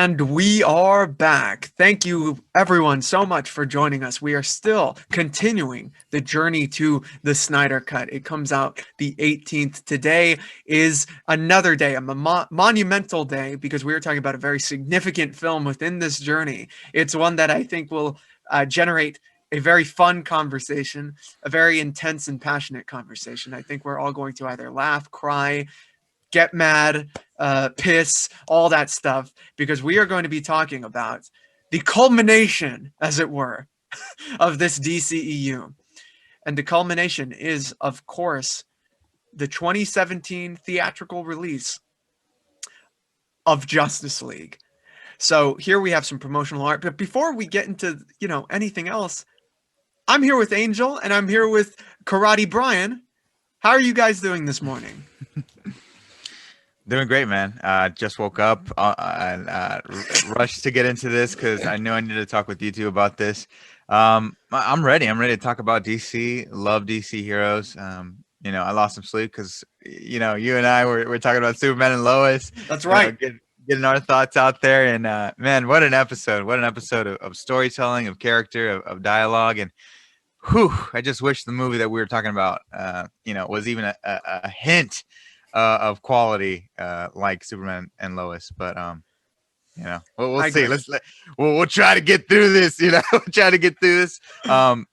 And we are back. Thank you, everyone, so much for joining us. We are still continuing the journey to the Snyder Cut. It comes out the 18th. Today is another day, a monumental day, because we are talking about a very significant film within this journey. It's one that I think will generate a very fun conversation, a very intense and passionate conversation. I think we're all going to either laugh, cry, get mad, piss, all that stuff, because we are going to be talking about the culmination, as it were, of this DCEU. And the culmination is, of course, the 2017 theatrical release of Justice League. So here we have some promotional art. But before we get into, anything else, I'm here with Angel and I'm here with Karate Brian. How are you guys doing this morning? Doing great, man. Just woke up and rushed to get into this because I knew I needed to talk with you two about this. I'm ready. I'm ready to talk about DC. Love DC heroes. I lost some sleep because, you and I were talking about Superman and Lois. That's right. Getting our thoughts out there. And, man, what an episode. What an episode of storytelling, of character, of dialogue. And, I just wish the movie that we were talking about, was even a hint of quality like Superman and Lois, but we'll see. We'll try to get through this. We'll try to get through this.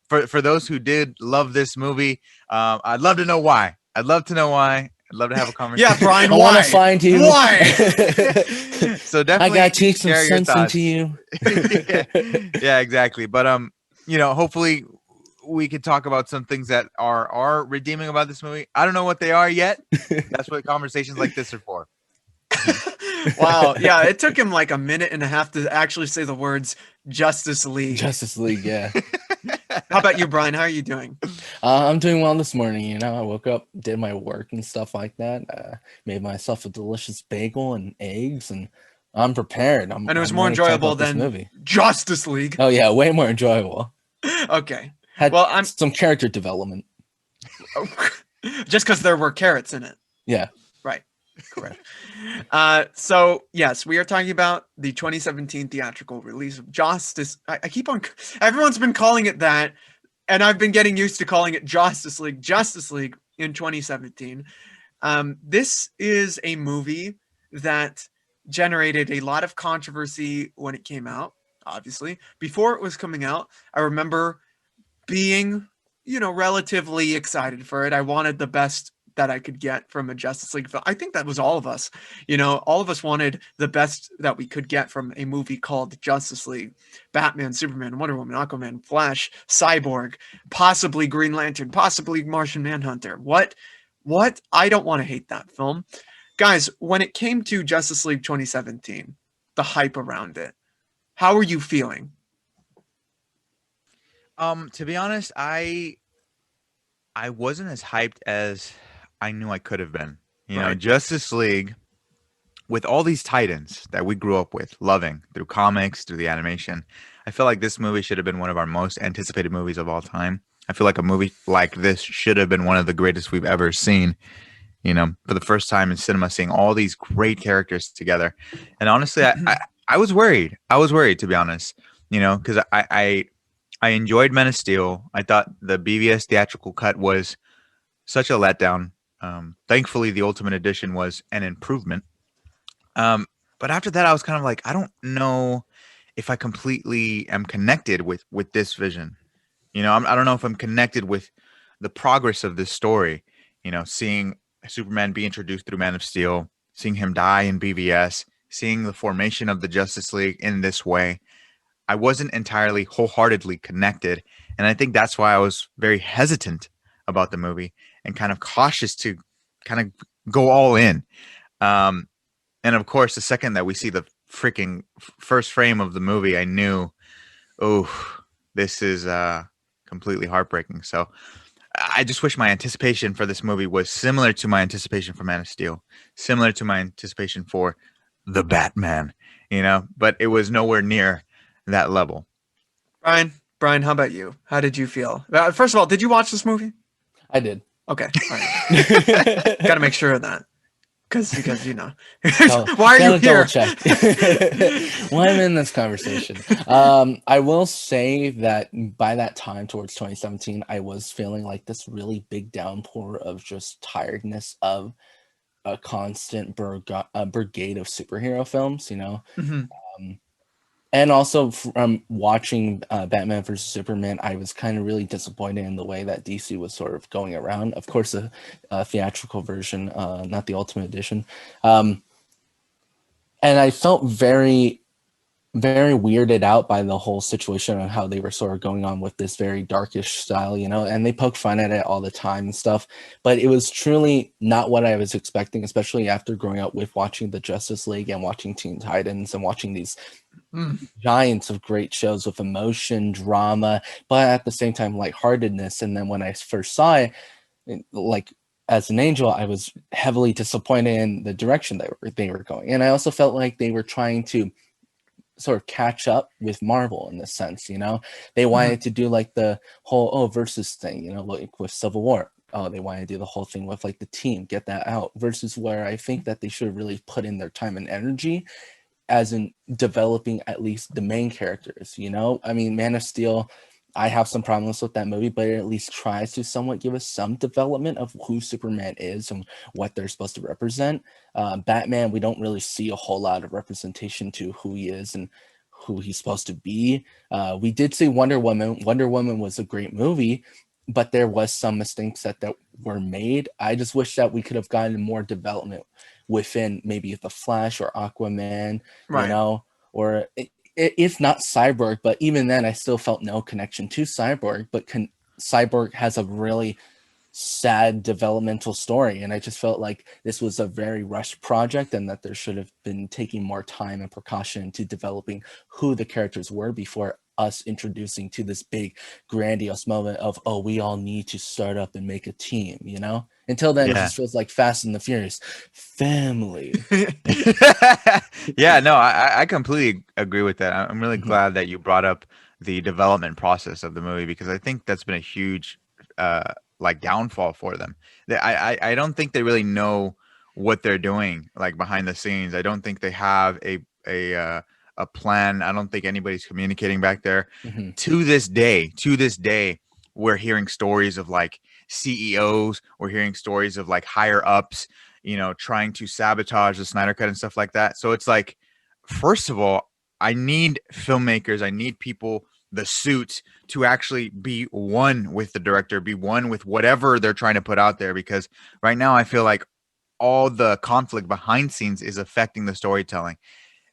For those who did love this movie, I'd love to know why. I'd love to have a conversation. Yeah, Brian, I want to find you. Why? So definitely, I gotta teach some sense into you. yeah, exactly. But hopefully we could talk about some things that are redeeming about this movie. I don't know what they are yet. That's what conversations like this are for. Wow. Yeah, it took him like a minute and a half to actually say the words Justice League. Justice League, yeah. How about you, Brian? How are you doing? I'm doing well this morning. I woke up, did my work and stuff like that. Made myself a delicious bagel and eggs, and I'm prepared. And it was more enjoyable than movie. Justice League. Oh yeah, way more enjoyable. Okay. Had some character development. Just because there were carrots in it. Yeah. Right. Correct. So, yes, we are talking about the 2017 theatrical release of Justice. Everyone's been calling it that, and I've been getting used to calling it Justice League in 2017. This is a movie that generated a lot of controversy when it came out, obviously. Before it was coming out, I remember being, relatively excited for it. I wanted the best that I could get from a Justice League film. I think that was all of us. All of us wanted the best that we could get from a movie called Justice League. Batman, Superman, Wonder Woman, Aquaman, Flash, Cyborg, possibly Green Lantern, possibly Martian Manhunter. What? I don't want to hate that film. Guys, when it came to Justice League 2017, the hype around it, how are you feeling? To be honest, I wasn't as hyped as I knew I could have been. Right. Justice League, with all these titans that we grew up with, loving through comics, through the animation, I feel like this movie should have been one of our most anticipated movies of all time. I feel like a movie like this should have been one of the greatest we've ever seen. For the first time in cinema, seeing all these great characters together. And honestly, I was worried. I was worried, to be honest, because I enjoyed Men of Steel. I thought the BVS theatrical cut was such a letdown. Thankfully, the Ultimate Edition was an improvement. But after that, I was kind of like, I don't know if I completely am connected with this vision. I don't know if I'm connected with the progress of this story. Seeing Superman be introduced through Man of Steel, seeing him die in BVS, seeing the formation of the Justice League in this way. I wasn't entirely wholeheartedly connected. And I think that's why I was very hesitant about the movie and kind of cautious to kind of go all in. And of course, the second that we see the freaking first frame of the movie, I knew, this is completely heartbreaking. So I just wish my anticipation for this movie was similar to my anticipation for Man of Steel, similar to my anticipation for the Batman, but it was nowhere near that level. Brian, how about you? How did you feel? First of all, did you watch this movie? I did. Okay. All right. Got to make sure of that. because you know, So, why are you gotta double here? check. Why I'm in this conversation. I will say that by that time, towards 2017, I was feeling like this really big downpour of just tiredness of a constant brigade of superhero films, you know. Mhm. Um, and also from watching Batman vs Superman, I was kind of really disappointed in the way that DC was sort of going around. Of course, a theatrical version, not the Ultimate Edition. And I felt very, very weirded out by the whole situation and how they were sort of going on with this very darkish style, you know, and they poke fun at it all the time and stuff. But it was truly not what I was expecting, especially after growing up with watching the Justice League and watching Teen Titans and watching these Mm. giants of great shows with emotion, drama, but at the same time lightheartedness. And then when I first saw it, like as an angel, I was heavily disappointed in the direction they were going. And I also felt like they were trying to sort of catch up with Marvel in this sense, you know. They wanted to do like the whole versus thing, you know, like with Civil War. Oh, they want to do the whole thing with like the team, get that out, versus where I think that they should really put in their time and energy as in developing at least the main characters, you know? I mean, Man of Steel, I have some problems with that movie, but it at least tries to somewhat give us some development of who Superman is and what they're supposed to represent. Batman, we don't really see a whole lot of representation to who he is and who he's supposed to be. We did see Wonder Woman. Wonder Woman was a great movie, but there was some mistakes that were made. I just wish that we could have gotten more development within maybe the Flash or Aquaman, you Right. know, or if not Cyborg, but even then I still felt no connection to Cyborg, but Cyborg has a really sad developmental story, and I just felt like this was a very rushed project and that there should have been taking more time and precaution to developing who the characters were before us introducing to this big grandiose moment of, oh, we all need to start up and make a team, you know. Until then, it Yeah. just feels like Fast and the Furious family. Yeah, no, I completely agree with that. I'm really Mhm. glad that you brought up the development process of the movie because I think that's been a huge like downfall for them. I don't think they really know what they're doing like behind the scenes. I don't think they have a plan. I don't think anybody's communicating back there. Mhm. To this day, we're hearing stories of like CEOs, we're hearing stories of like higher ups, you know, trying to sabotage the Snyder Cut and stuff like that. So it's like, first of all, I need filmmakers, I need people, the suits to actually be one with the director, be one with whatever they're trying to put out there. Because right now, I feel like all the conflict behind scenes is affecting the storytelling,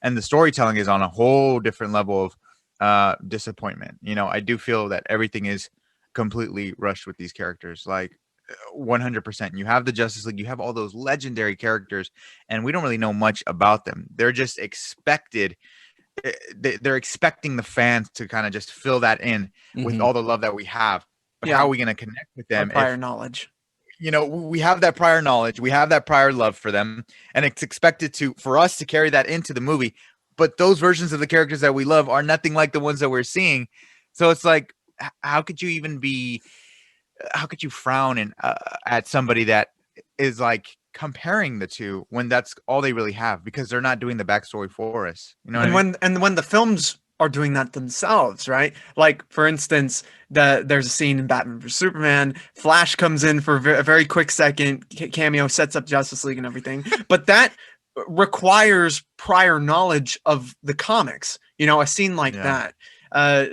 and the storytelling is on a whole different level of disappointment. You know, I do feel that everything is completely rushed with these characters. Like 100%. You have the Justice League, you have all those legendary characters, and we don't really know much about them. They're just expected. They're expecting the fans to kind of just fill that in with Mhm. all the love that we have. But how Yeah, are we going to connect with our them prior if, knowledge. you know, we have that prior knowledge, we have that prior love for them, and it's expected to for us to carry that into the movie. But those versions of the characters that we love are nothing like the ones that we're seeing. So it's like, how could you even be? How could you frown at somebody that is like comparing the two when that's all they really have because they're not doing the backstory for us? You know what I And mean? when the films are doing that themselves, right? Like for instance, there's a scene in Batman vs Superman. Flash comes in for a very quick second cameo, sets up Justice League and everything, but that requires prior knowledge of the comics. You know, a scene like Yeah. that.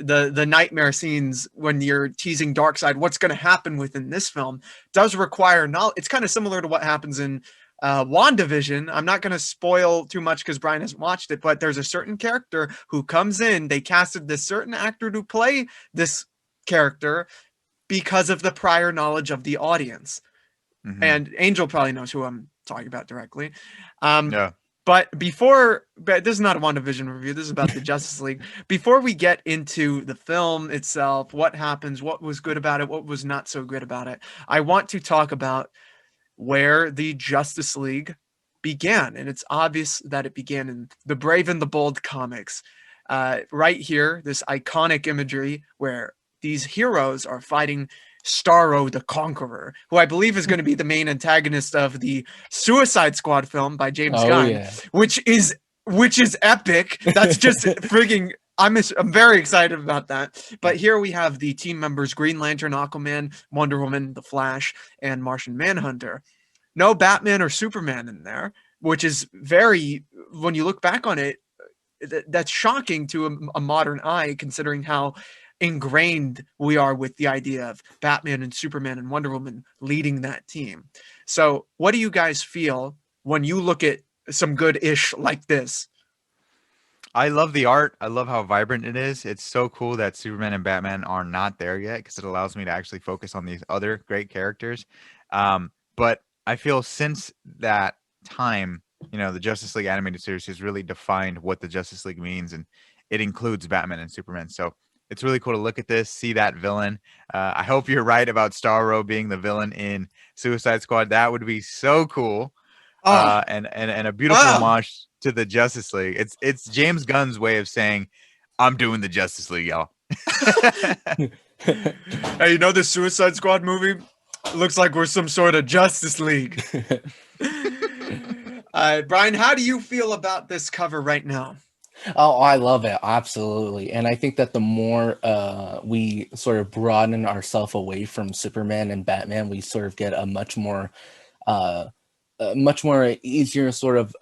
The nightmare scenes when you're teasing Darkseid, what's going to happen within this film does require knowledge. It's kind of similar to what happens in WandaVision. I'm not going to spoil too much because Brian hasn't watched it, but there's a certain character who comes in. They casted this certain actor to play this character because of the prior knowledge of the audience. Hmm. And Angel probably knows who I'm talking about directly. Um, Yeah. but this is not a WandaVision review. This is about the Justice League. Before we get into the film itself, what happens, what was good about it, what was not so good about it, I want to talk about where the Justice League began. And it's obvious that it began in the Brave and the Bold comics. Right here, this iconic imagery where these heroes are fighting Starro the Conqueror, who I believe is going to be the main antagonist of the Suicide Squad film by James Oh Gunn, yeah. which is epic. That's just frigging. I'm very excited about that. But here we have the team members: Green Lantern, Aquaman, Wonder Woman, The Flash, and Martian Manhunter. No Batman or Superman in there, which is very, when you look back on it, that's shocking to a modern eye, considering how ingrained we are with the idea of Batman and Superman and Wonder Woman leading that team. So, what do you guys feel when you look at some good-ish like this? I love the art. I love how vibrant it is. It's so cool that Superman and Batman are not there yet because it allows me to actually focus on these other great characters. But I feel since that time, the Justice League animated series has really defined what the Justice League means, and it includes Batman and Superman. So it's really cool to look at this, see that villain. I hope you're right about Starro being the villain in Suicide Squad. That would be so cool. Oh, And a beautiful wow. homage to the Justice League. It's James Gunn's way of saying, "I'm doing the Justice League, y'all." Hey, the Suicide Squad movie looks like we're some sort of Justice League. Brian, how do you feel about this cover right now? Oh, I love it. Absolutely. And I think that the more we sort of broaden ourselves away from Superman and Batman, we sort of get uh, a much more easier sort of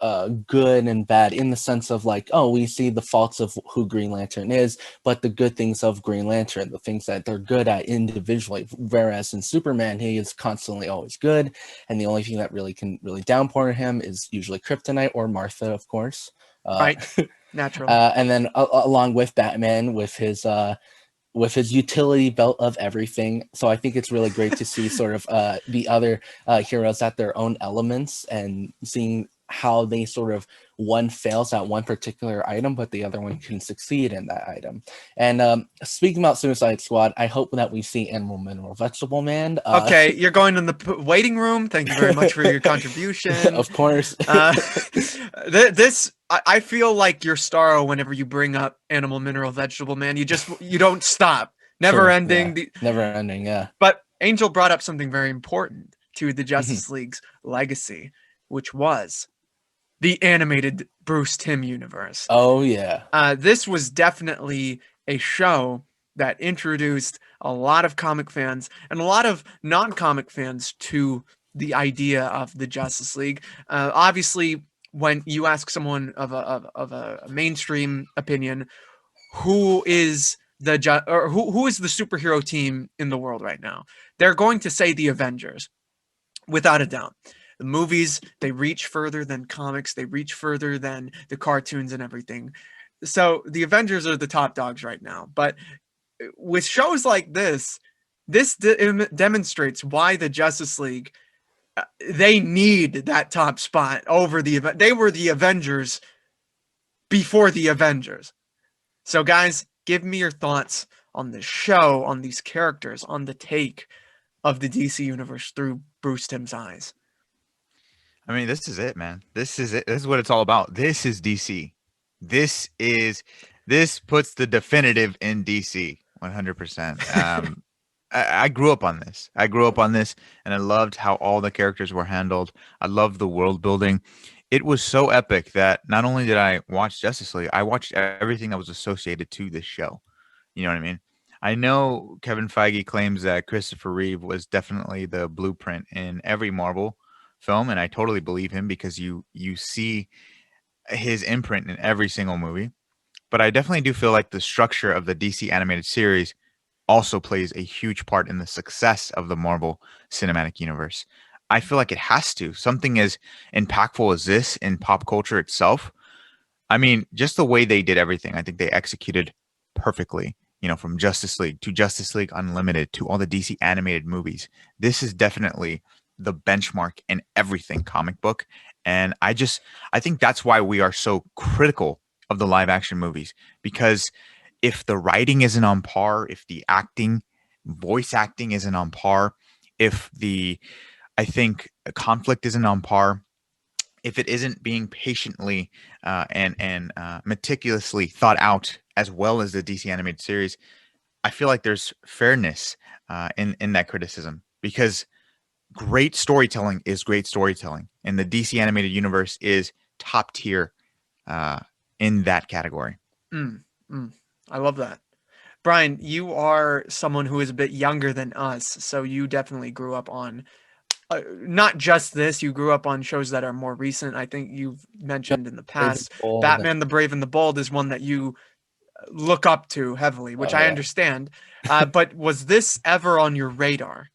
good and bad, in the sense of like, oh, we see the faults of who Green Lantern is, but the good things of Green Lantern, the things that they're good at individually. Whereas in Superman, he is constantly always good, and the only thing that really can really downpour him is usually Kryptonite or Martha, of course. Right. Natural. And then along with Batman, with his utility belt of everything. So I think it's really great to see sort of the other heroes at their own elements, and seeing how they sort of, one fails at one particular item, but the other one can succeed in that item. And speaking about Suicide Squad, I hope that we see Animal Mineral Vegetable Man. Okay, you're going in the waiting room. Thank you very much for your contribution. Of course. I feel like you're Starro whenever you bring up Animal Mineral Vegetable Man. You don't stop. Never Sure, ending. yeah. Never ending, yeah. But Angel brought up something very important to the Mhm. Justice League's legacy, which was the animated Bruce Timm universe. Oh yeah. This was definitely a show that introduced a lot of comic fans and a lot of non-comic fans to the idea of the Justice League. Obviously, when you ask someone of a mainstream opinion, who is who is the superhero team in the world right now, they're going to say the Avengers, without a doubt. The movies, they reach further than comics, they reach further than the cartoons and everything. So the Avengers are the top dogs right now. But with shows like this, demonstrates why the Justice League, they need that top spot over the event. They were the Avengers before the Avengers. So guys, give me your thoughts on this show, on these characters, on the take of the DC universe through Bruce Timm's eyes. I mean, this is it, man. This is it. This is what it's all about. This is DC. This puts the definitive in DC 100%. I grew up on this. And I loved how all the characters were handled. I loved the world building. It was so epic that not only did I watch Justice League, I watched everything that was associated to this show. You know what I mean? I know Kevin Feige claims that Christopher Reeve was definitely the blueprint in every Marvel film, and I totally believe him because you see his imprint in every single movie. But I definitely do feel like the structure of the DC animated series also plays a huge part in the success of the Marvel Cinematic Universe. I feel like it has to. Something as impactful as this in pop culture itself. I mean, just the way they did everything, I think they executed perfectly. From Justice League to Justice League Unlimited to all the DC animated movies. This is definitely the benchmark in everything comic book. And I think that's why we are so critical of the live action movies, because if the writing isn't on par, if the voice acting isn't on par, if I think conflict isn't on par, if it isn't being patiently and meticulously thought out as well as the DC animated series, I feel like there's fairness in that criticism, because great storytelling is great storytelling, and the DC animated universe is top tier in that category. Mm, mm. I love that. Brian, you are someone who is a bit younger than us, so you definitely grew up on not just this, you grew up on shows that are more recent. I think you've mentioned in the Brave and past, Bold. Batman the Brave and the Bold is one that you look up to heavily, which Oh, I yeah. understand. But was this ever on your radar?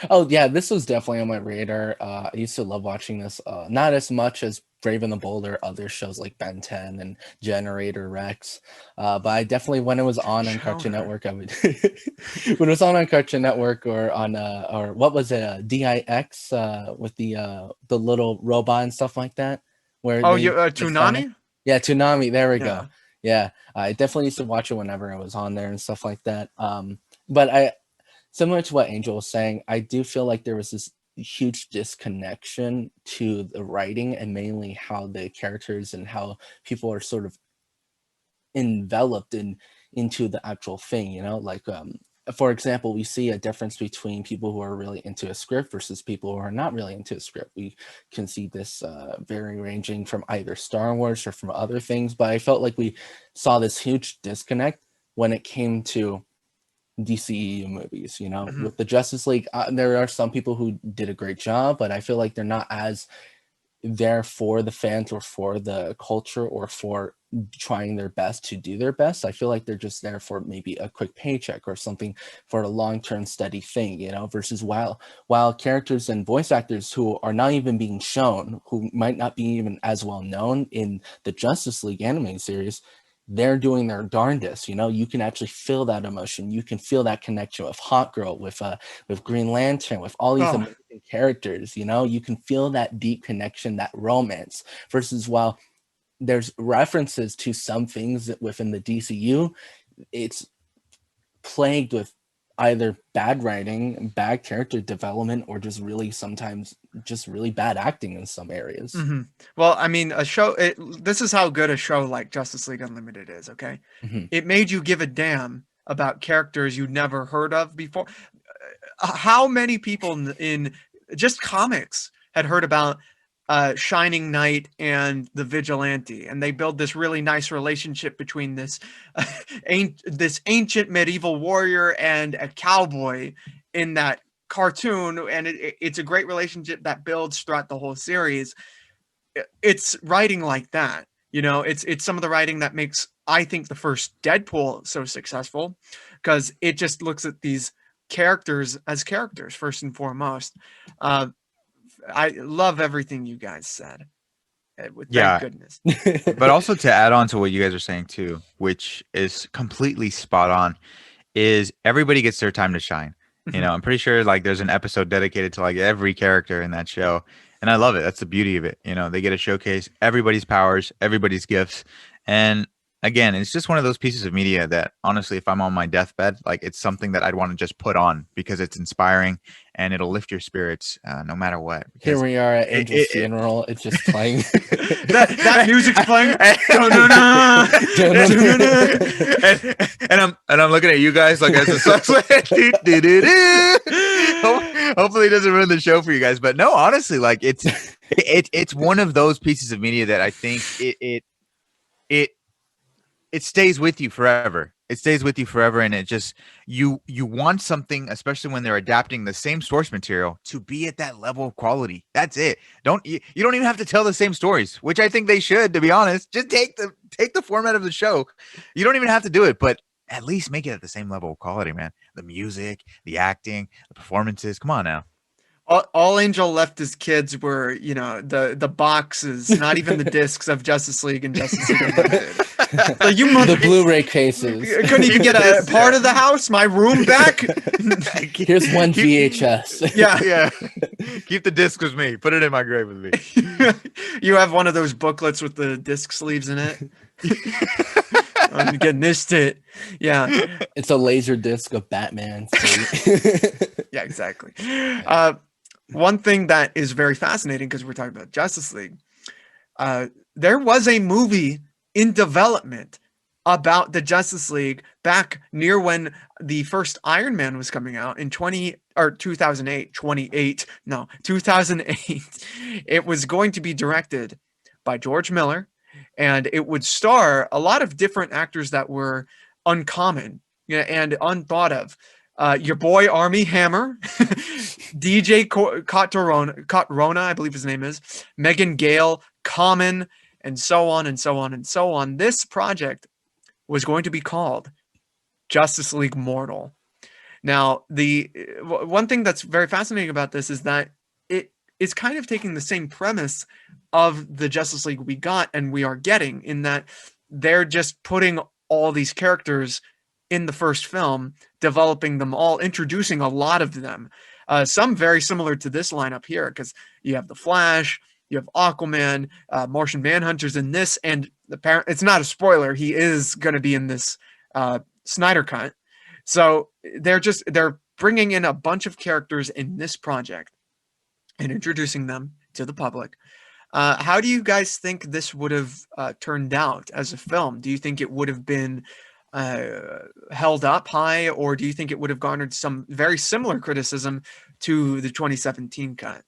Oh yeah, this was definitely on my radar. I used to love watching this. Not as much as Brave and the Bold or other shows like Ben 10 and Generator Rex. But I definitely, when it was on Cartoon Genre. Network, I would when it was on Cartoon Network or on or what was it, DIX with the little robot and stuff like that, where Oh, they you make fun of. Toonami? Yeah, Toonami. There we Yeah. go. Yeah, I definitely used to watch it whenever it was on there and stuff like that. But I, similar to what Angel was saying, I do feel like there was this huge disconnection to the writing and mainly how the characters and how people are sort of enveloped into the actual thing, like for example, we see a difference between people who are really into a script versus people who are not really into a script. We can see this very ranging from either Star Wars or from other things, but I felt like we saw this huge disconnect when it came to DCEU movies. Mhm. With the Justice League, there are some people who did a great job, but I feel like they're not as there for the fans or for the culture or for trying their best to do their best. I feel like they're just there for maybe a quick paycheck or something, for a long-term steady thing, versus while characters and voice actors who are not even being shown, who might not be even as well known in the Justice League animated series, they're doing their darndest. You can actually feel that emotion. You can feel that connection with Hawkgirl, with Green Lantern, with all these Oh, amazing characters. You can feel that deep connection, that romance. Versus while there's references to some things within the DCU, it's plagued with either bad writing, bad character development, or just really sometimes just really bad acting in some areas. mhm. Well, I mean, this is how good a show like Justice League Unlimited is, okay? Mhm. It made you give a damn about characters you'd never heard of before. How many people in just comics had heard about Shining Knight and the Vigilante, and they build this really nice relationship between this ancient medieval warrior and a cowboy in that cartoon, and it's a great relationship that builds throughout the whole series. It's writing like that, it's some of the writing that makes, I think, the first Deadpool so successful, because it just looks at these characters as characters first and foremost. I love everything you guys said. Thank Yeah, goodness. but also to add on to what you guys are saying too, which is completely spot on, is everybody gets their time to shine. Mhm. I'm pretty sure like there's an episode dedicated to like every character in that show. And I love it. That's the beauty of it. They get to showcase everybody's powers, everybody's gifts. And again, it's just one of those pieces of media that honestly, if I'm on my deathbed, like it's something that I'd want to just put on because it's inspiring and it'll lift your spirits no matter what. Here Because we are at Angel's it, funeral. It's just playing. that music's playing. and I'm looking at you guys like as a suspect. Hopefully it doesn't ruin the show for you guys. But no, honestly, like it's one of those pieces of media that I think it stays with you forever. It stays with you forever, and it just you want something, especially when they're adapting the same source material, to be at that level of quality. That's it. You don't even have to tell the same stories, which I think they should, to be honest. Just take the format of the show. You don't even have to do it, but at least make it at the same level of quality, man. The music, the acting, the performances. Come on now. All Angel left his kids were, the boxes, not even the discs of Justice League and Justice League Unlimited. Like, The Blu-ray cases. Couldn't even get a part of the house, my room back. Here's one VHS. Yeah. Keep the disc with me. Put it in my grave with me. You have one of those booklets with the disc sleeves in it. I'm getting this tit. Yeah. It's a laser disc of Batman. Yeah, exactly. One thing that is very fascinating, because we're talking about Justice League, there was a movie in development about the Justice League back near when the first Iron Man was coming out in 2008. It was going to be directed by George Miller, and it would star a lot of different actors that were uncommon, and unthought of. Your boy Army Hammer, DJ Cotrona, I believe his name is, Megan Gale, Common, and so on and so on and so on. This project was going to be called Justice League Mortal. Now, the one thing that's very fascinating about this is that it is kind of taking the same premise of the Justice League we got and we are getting, in that they're just putting all these characters in the first film, developing them all, introducing a lot of them. Some very similar to this lineup here, because you have the Flash, you have Aquaman, Martian Manhunter's in this, and it's not a spoiler, he is going to be in this Snyder Cut. So they're bringing in a bunch of characters in this project and introducing them to the public. How do you guys think this would have turned out as a film? Do you think it would have been held up high, or do you think it would have garnered some very similar criticism to the 2017 cut?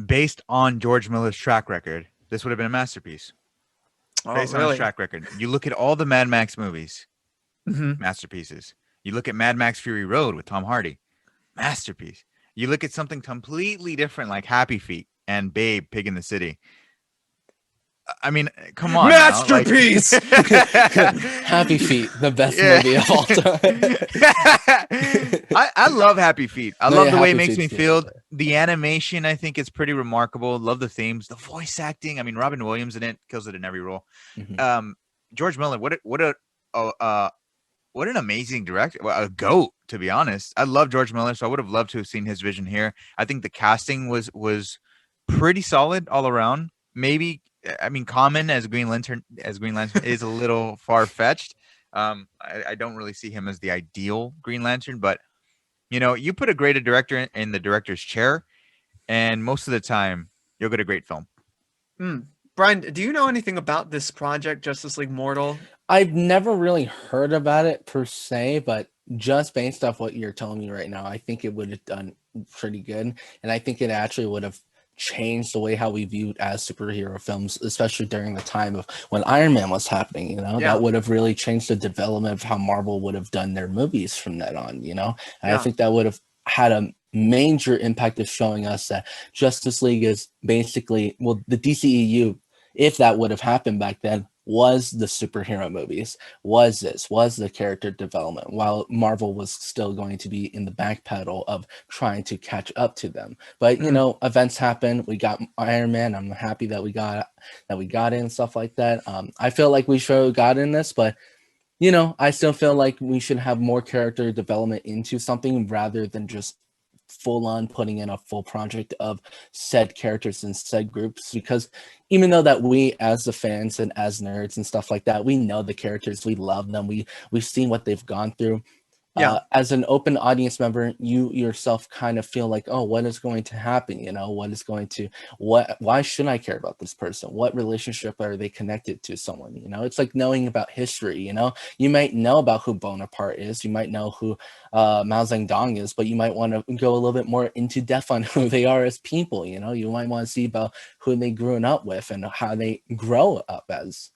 Based on George Miller's track record, this would have been a masterpiece. Based on his track record. You look at all the Mad Max movies, masterpieces. You look at Mad Max Fury Road with Tom Hardy, masterpiece. You look at something completely different like Happy Feet and Babe, Pig in the City. I mean, come on. Masterpiece! Happy Feet, the best movie of all time. I love Happy Feet. I love the way it makes me feel. The animation, I think, is pretty remarkable. Love the themes, the voice acting. I mean, Robin Williams in it kills it in every role. George Miller, what an amazing director, a goat, to be honest. I love George Miller, so I would have loved to have seen his vision here. I think the casting was pretty solid all around. Maybe, I mean, Common as Green Lantern is a little far fetched. I don't really see him as the ideal Green Lantern, but you put a great director in the director's chair, and most of the time you'll get a great film. Brian, do you know anything about this project, Justice League Mortal? I've never really heard about it per se, but just based off what you're telling me right now, I think it would have done pretty good. And I think it actually would have changed the way how we viewed as superhero films, especially during the time of when Iron Man was happening. That would have really changed the development of how Marvel would have done their movies from that on. And I think that would have had a major impact of showing us that Justice League is basically, well, the DCEU, if that would have happened back then, was the superhero movies, was the character development, while Marvel was still going to be in the back pedal of trying to catch up to them. But events happen. We got Iron Man. I'm happy that we got it and stuff like that. I feel like we should have gotten this, but I still feel like we should have more character development into something rather than just full on putting in a full project of said characters and said groups, because even though that we as the fans and as nerds and stuff like that, we know the characters, we love them, we've seen what they've gone through. As an open audience member, you yourself kind of feel like, oh, what is going to happen? Why should I care about this person? What relationship are they connected to someone? It's like knowing about history. You might know about who Bonaparte is, you might know who Mao Zedong is, but you might want to go a little bit more into depth on who they are as people. You might want to see about who they grew up with and how they grow up as.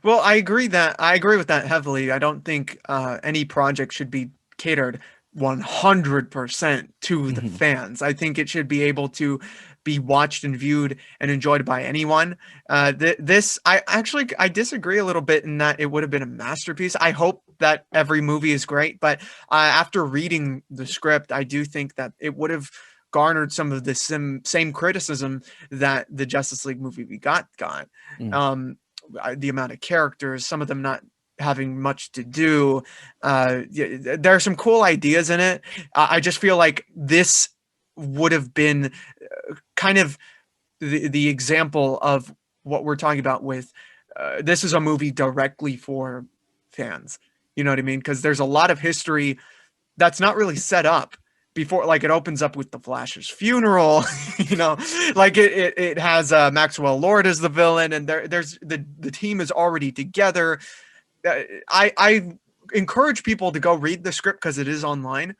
Well, I agree with that heavily. I don't think any project should be catered 100% to the fans. I think it should be able to be watched and viewed and enjoyed by anyone. I disagree a little bit in that it would have been a masterpiece. I hope that every movie is great, but after reading the script, I do think that it would have garnered some of the same criticism that the Justice League movie we got. The amount of characters, some of them not having much to do. There are some cool ideas in it. I just feel like this would have been kind of the example of what we're talking about with this is a movie directly for fans. You know what I mean? Because there's a lot of history that's not really set up before, like, it opens up with the Flash's funeral, you know, like it has Maxwell Lord as the villain, and there's the team is already together. I encourage people to go read the script because it is online.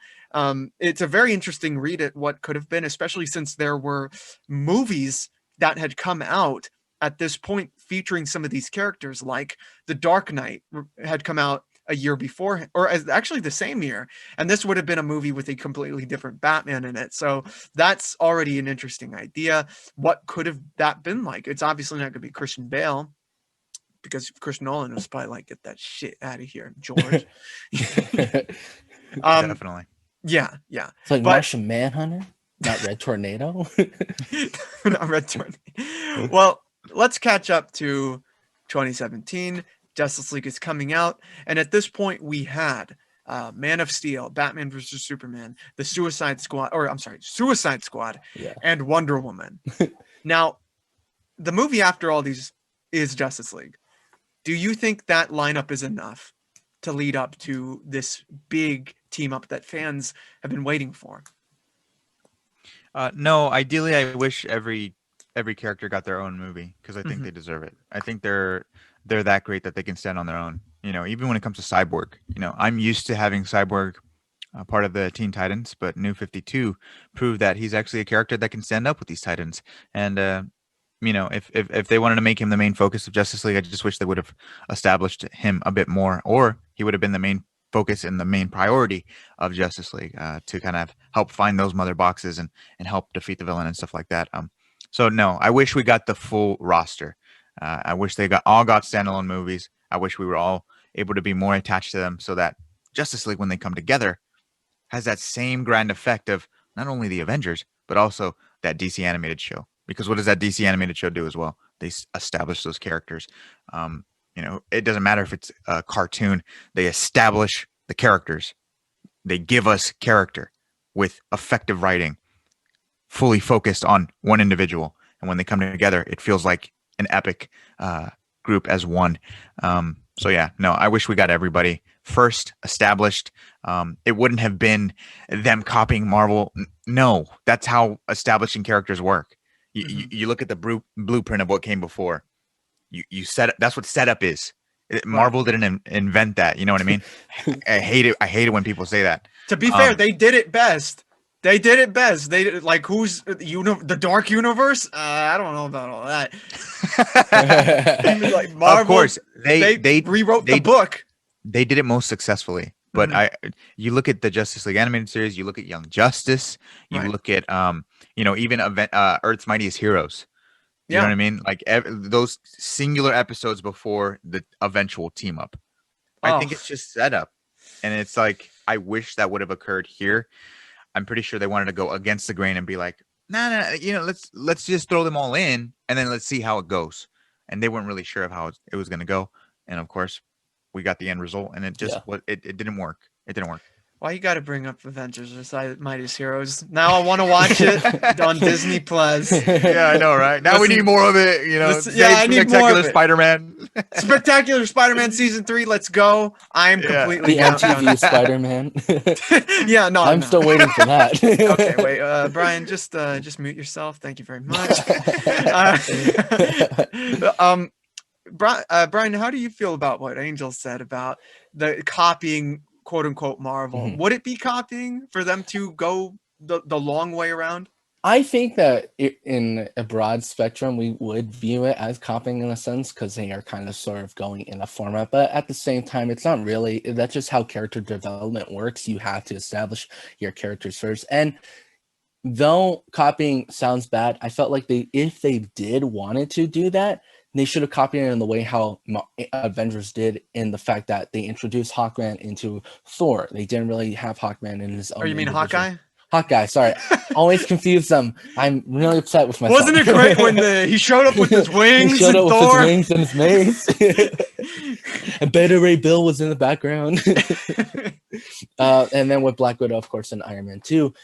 It's a very interesting read at what could have been, especially since there were movies that had come out at this point featuring some of these characters, like The Dark Knight had come out a year before, or actually the same year, and this would have been a movie with a completely different Batman in it. So that's already an interesting idea. What could have that been like? It's obviously not going to be Christian Bale, because Chris Nolan was probably like, get that shit out of here, George. Definitely. Yeah. It's like Martian Manhunter, not Red Tornado. Not Red Tornado. Well, let's catch up to 2017. Justice League is coming out, and at this point we had Man of Steel, Batman versus Superman, the Suicide Squad, and Wonder Woman. Now, the movie after all these is Justice League. Do you think that lineup is enough to lead up to this big team up that fans have been waiting for? No, ideally, I wish every character got their own movie because I think Mhm. they deserve it. I think they're that great that they can stand on their own. You know, even when it comes to Cyborg, you know, I'm used to having Cyborg part of the Teen Titans, but New 52 proved that he's actually a character that can stand up with these Titans. And you know, if they wanted to make him the main focus of Justice League, I just wish they would have established him a bit more, or he would have been the main focus and the main priority of Justice League to kind of help find those mother boxes and help defeat the villain and stuff like that. So no, I wish we got the full roster. I wish they all got standalone movies. I wish we were all able to be more attached to them so that Justice League, when they come together, has that same grand effect of not only the Avengers, but also that DC animated show. Because what does that DC animated show do as well? They establish those characters. You know, it doesn't matter if it's a cartoon. They establish the characters. They give us character with effective writing, fully focused on one individual. And when they come together, it feels like an epic group as one. So yeah, no, I wish we got everybody first established. It wouldn't have been them copying Marvel. No, that's how establishing characters work. You look at the blueprint of what came before. You set it. That's what setup is. Marvel didn't invent that. You know what I mean? I hate it. I hate it when people say that. To be fair, they did it best. They did it best. They did, like, who's the Dark Universe? I don't know about all that. Like Marvel, of course, they rewrote the book. They did it most successfully. But you look at the Justice League animated series. You look at Young Justice. You look at you know, even Earth's Mightiest Heroes. You know what I mean? Like those singular episodes before the eventual team up. I think it's just setup, and it's like I wish that would have occurred here. I'm pretty sure they wanted to go against the grain and be like, nah, you know, let's just throw them all in and then let's see how it goes. And they weren't really sure of how it was going to go. And of course, we got the end result, and it just it didn't work. It didn't work. Why you got to bring up Avengers or Mightiest Heroes? Now I want to watch it on Disney Plus. Yeah, I know, right? Now we need more of it. You know, I need more of it. Spider-Man. Spectacular Spider-Man season 3. Let's go! I'm completely the MTV Spider-Man. Yeah, no, I'm still waiting for that. Okay, wait, Brian, just mute yourself. Thank you very much. Brian, how do you feel about what Angel said about the copying, quote unquote, Marvel? Mm-hmm. Would it be copying for them to go the long way around? I think that in a broad spectrum, we would view it as copying in a sense because they are kind of sort of going in a format. But at the same time, it's not really. That's just how character development works. You have to establish your characters first. And though copying sounds bad, I felt like if they did wanted to do that, they should have copied it in the way how Avengers did, in the fact that they introduced Hawkman into Thor. They didn't really have Hawkman in his own. Oh, you mean Hawkeye? Hawkeye, sorry. Always confuse them. I'm really upset with myself. Wasn't it great when he showed up with his wings? He showed up Thor? with his wings and his mace. And Beta Ray Bill was in the background. And then with Black Widow, of course, and Iron Man 2,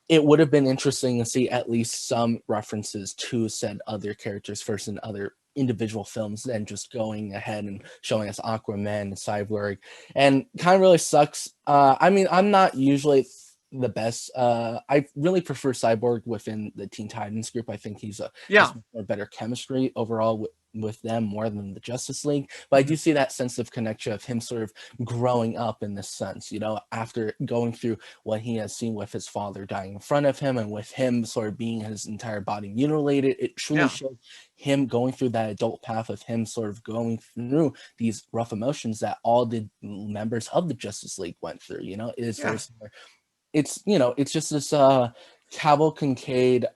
it would have been interesting to see at least some references to said other characters first in other individual films than just going ahead and showing us Aquaman and Cyborg. And kind of really sucks. I mean, I'm not usually the best. I really prefer Cyborg within the Teen Titans group. I think he's Yeah. just more better chemistry overall with them more than the Justice League. But I do see that sense of connection of him sort of growing up in this sense, you know, after going through what he has seen with his father dying in front of him and with him sort of being his entire body mutilated. It truly Yeah. shows him going through that adult path of him sort of going through these rough emotions that all the members of the Justice League went through. You know, it is Yeah. very similar. It's, you know, it's just this cascade,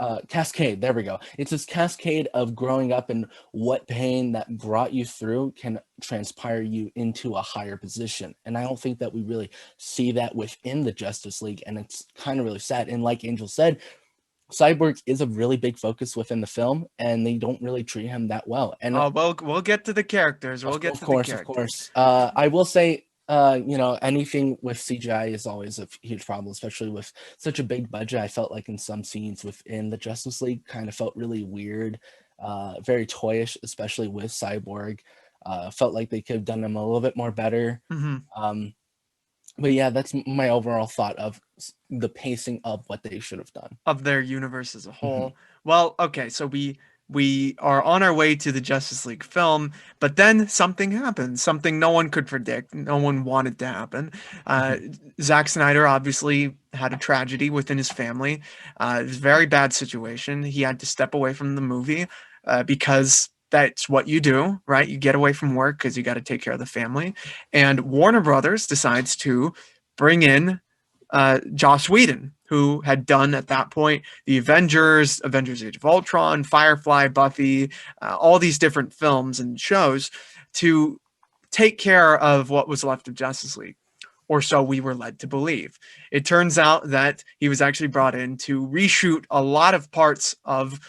there we go. It's this cascade of growing up and what pain that brought you through can transpire you into a higher position. And I don't think that we really see that within the Justice League, and it's kind of really sad. And like Angel said, Cyborg is a really big focus within the film, and they don't really treat him that well. And We'll get to the characters. We'll get to the characters. of course. I will say, you know, anything with CGI is always a huge problem, especially with such a big budget. I felt like in some scenes within the Justice League kind of felt really weird, very toyish, especially with Cyborg. Felt like they could have done him a little bit more better. But yeah, that's my overall thought of the pacing of what they should have done. Of their universe as a whole. Well, okay, so we are on our way to the Justice League film, but then something happened, something no one could predict, no one wanted to happen. Zack Snyder obviously had a tragedy within his family. It was a very bad situation. He had to step away from the movie because that's what you do, right? You get away from work because you got to take care of the family. And Warner Brothers decides to bring in Joss Whedon, who had done at that point the Avengers Age of Ultron, Firefly, Buffy, all these different films and shows to take care of what was left of Justice League. Or so we were led to believe. It turns out that he was actually brought in to reshoot a lot of parts of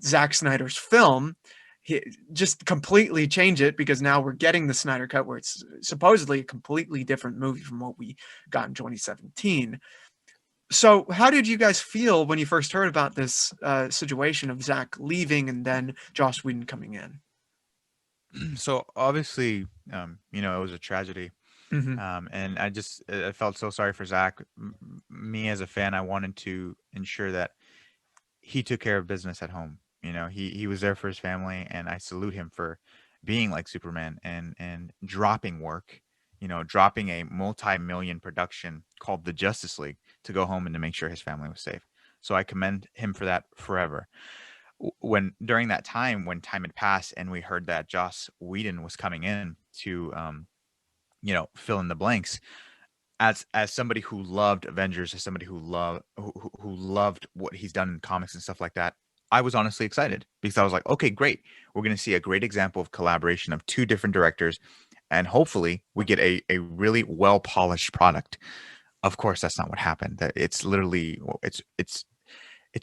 Zack Snyder's film. He just completely change it because now we're getting the Snyder Cut where it's supposedly a completely different movie from what we got in 2017. So how did you guys feel when you first heard about this situation of Zack leaving and then Joss Whedon coming in? So obviously, you know, it was a tragedy. Mm-hmm. And I felt so sorry for Zack. Me as a fan, I wanted to ensure that he took care of business at home. You know, he was there for his family, and I salute him for being like Superman and dropping work, you know, dropping a multi-million production called the Justice League to go home and to make sure his family was safe. So I commend him for that forever. When during that time, when time had passed and we heard that Joss Whedon was coming in to you know, fill in the blanks, as somebody who loved Avengers, as somebody who loved what he's done in comics and stuff like that, I was honestly excited because I was like, okay, great. We're going to see a great example of collaboration of two different directors, and hopefully we get a really well polished product. Of course, that's not what happened. It's literally it's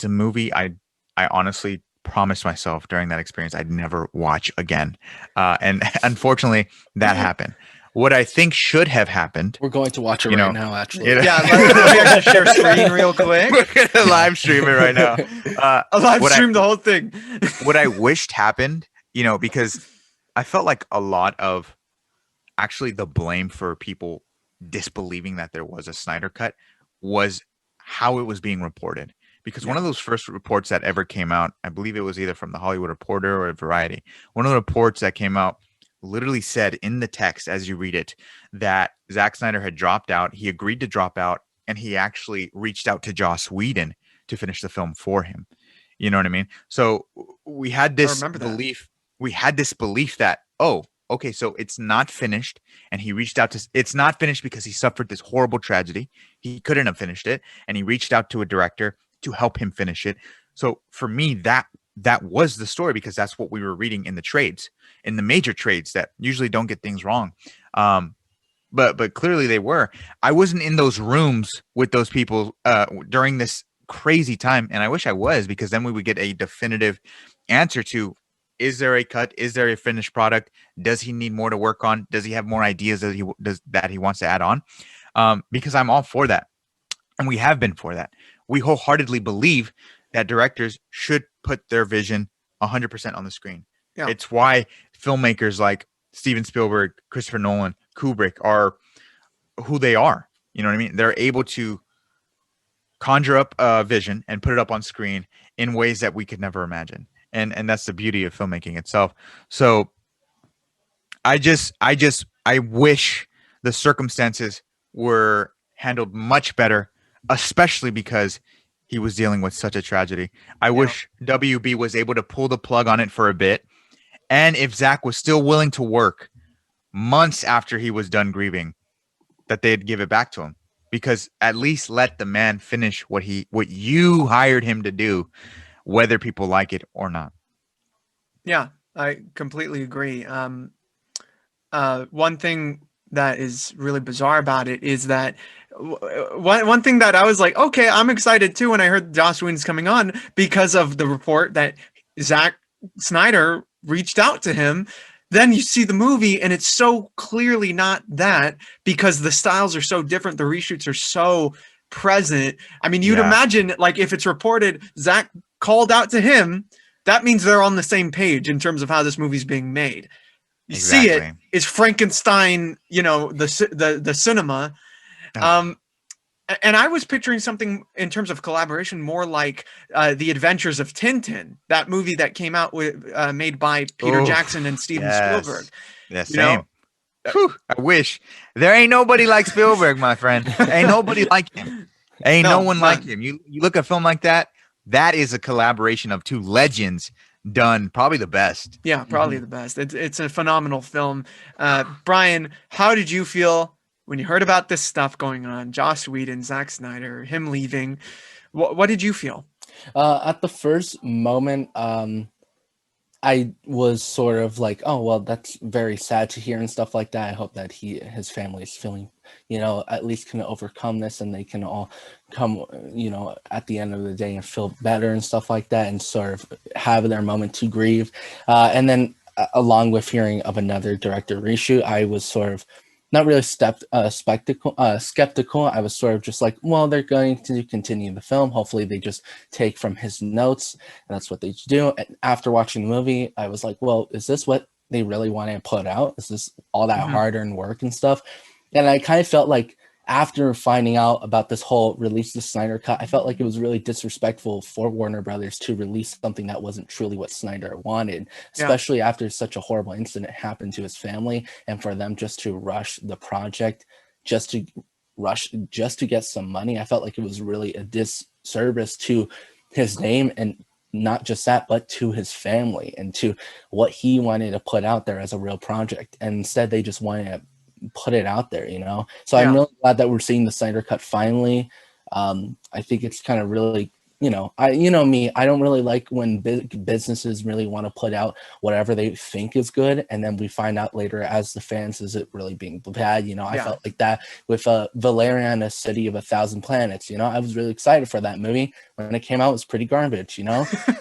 a movie I honestly promised myself during that experience I'd never watch again, and unfortunately that happened. What I think should have happened. We're going to watch it right now, actually. You know, Yeah, let me actually share screen real quick. We're gonna live stream it right now. Live stream the whole thing. What I wished happened, you know, because I felt like a lot of actually the blame for people disbelieving that there was a Snyder Cut was how it was being reported. Because one of those first reports that ever came out, I believe it was either from the Hollywood Reporter or Variety, one of the reports that came out literally said in the text as you read it that Zack Snyder had dropped out. He agreed to drop out, and he actually reached out to Joss Whedon to finish the film for him. You know what I mean? So we had this belief. We had this belief that, oh, okay, so it's not finished, and he reached out to. It's not finished because he suffered this horrible tragedy. He couldn't have finished it, and he reached out to a director to help him finish it. So for me, that was the story, because that's what we were reading in the trades, in the major trades that usually don't get things wrong. But clearly they were. I wasn't in those rooms with those people during this crazy time, and I wish I was, because then we would get a definitive answer to, is there a cut? Is there a finished product? Does he need more to work on? Does he have more ideas that he wants to add on? Because I'm all for that, and we have been for that. We wholeheartedly believe that directors should put their vision 100% on the screen. Yeah. It's why filmmakers like Steven Spielberg, Christopher Nolan, Kubrick are who they are. You know what I mean? They're able to conjure up a vision and put it up on screen in ways that we could never imagine. And that's the beauty of filmmaking itself. So I wish the circumstances were handled much better, especially because he was dealing with such a tragedy. I wish WB was able to pull the plug on it for a bit. And if Zach was still willing to work months after he was done grieving, that they'd give it back to him. Because at least let the man finish what you hired him to do, whether people like it or not. Yeah, I completely agree. One thing that is really bizarre about it is that one thing that I was like, okay, I'm excited too when I heard Joss Whedon's coming on, because of the report that Zack Snyder reached out to him. Then you see the movie and it's so clearly not that, because the styles are so different. The reshoots are so present. I mean, you'd imagine, like, if it's reported Zack called out to him, that means they're on the same page in terms of how this movie's being made. You see it, it's Frankenstein, the cinema. And I was picturing something in terms of collaboration more like The Adventures of Tintin, that movie that came out with made by Peter Jackson and Steven Spielberg. Yeah, same. Whew, I wish. There ain't nobody like Spielberg, my friend. Ain't nobody like him. Ain't no one like him. You look at a film like that, that is a collaboration of two legends done probably the best. Yeah, probably the best. It's a phenomenal film. Brian, how did you feel when you heard about this stuff going on? Joss Whedon, Zack Snyder, him leaving. What did you feel? At the first moment, I was sort of like, oh, well, that's very sad to hear and stuff like that. I hope that his family is feeling, at least can overcome this, and they can all come, at the end of the day and feel better and stuff like that, and sort of have their moment to grieve. And then along with hearing of another director reshoot, I was sort of not really skeptical. I was sort of just like, well, they're going to continue the film. Hopefully they just take from his notes, and that's what they do. And after watching the movie, I was like, well, is this what they really want to put out? Is this all that hard-earned work and stuff? And I kind of felt like after finding out about this whole release the Snyder Cut, I felt like it was really disrespectful for Warner Brothers to release something that wasn't truly what Snyder wanted, especially after such a horrible incident happened to his family, and for them just to rush the project, just to get some money. I felt like it was really a disservice to his name, and not just that, but to his family and to what he wanted to put out there as a real project. And instead they just wanted to put it out there, so I'm really glad that we're seeing the Snyder Cut finally. I think it's kind of really, I don't really like when big businesses really want to put out whatever they think is good, and then we find out later as the fans, is it really being bad? I felt like that with Valerian, a City of a Thousand Planets. I was really excited for that movie. When it came out, it was pretty garbage, and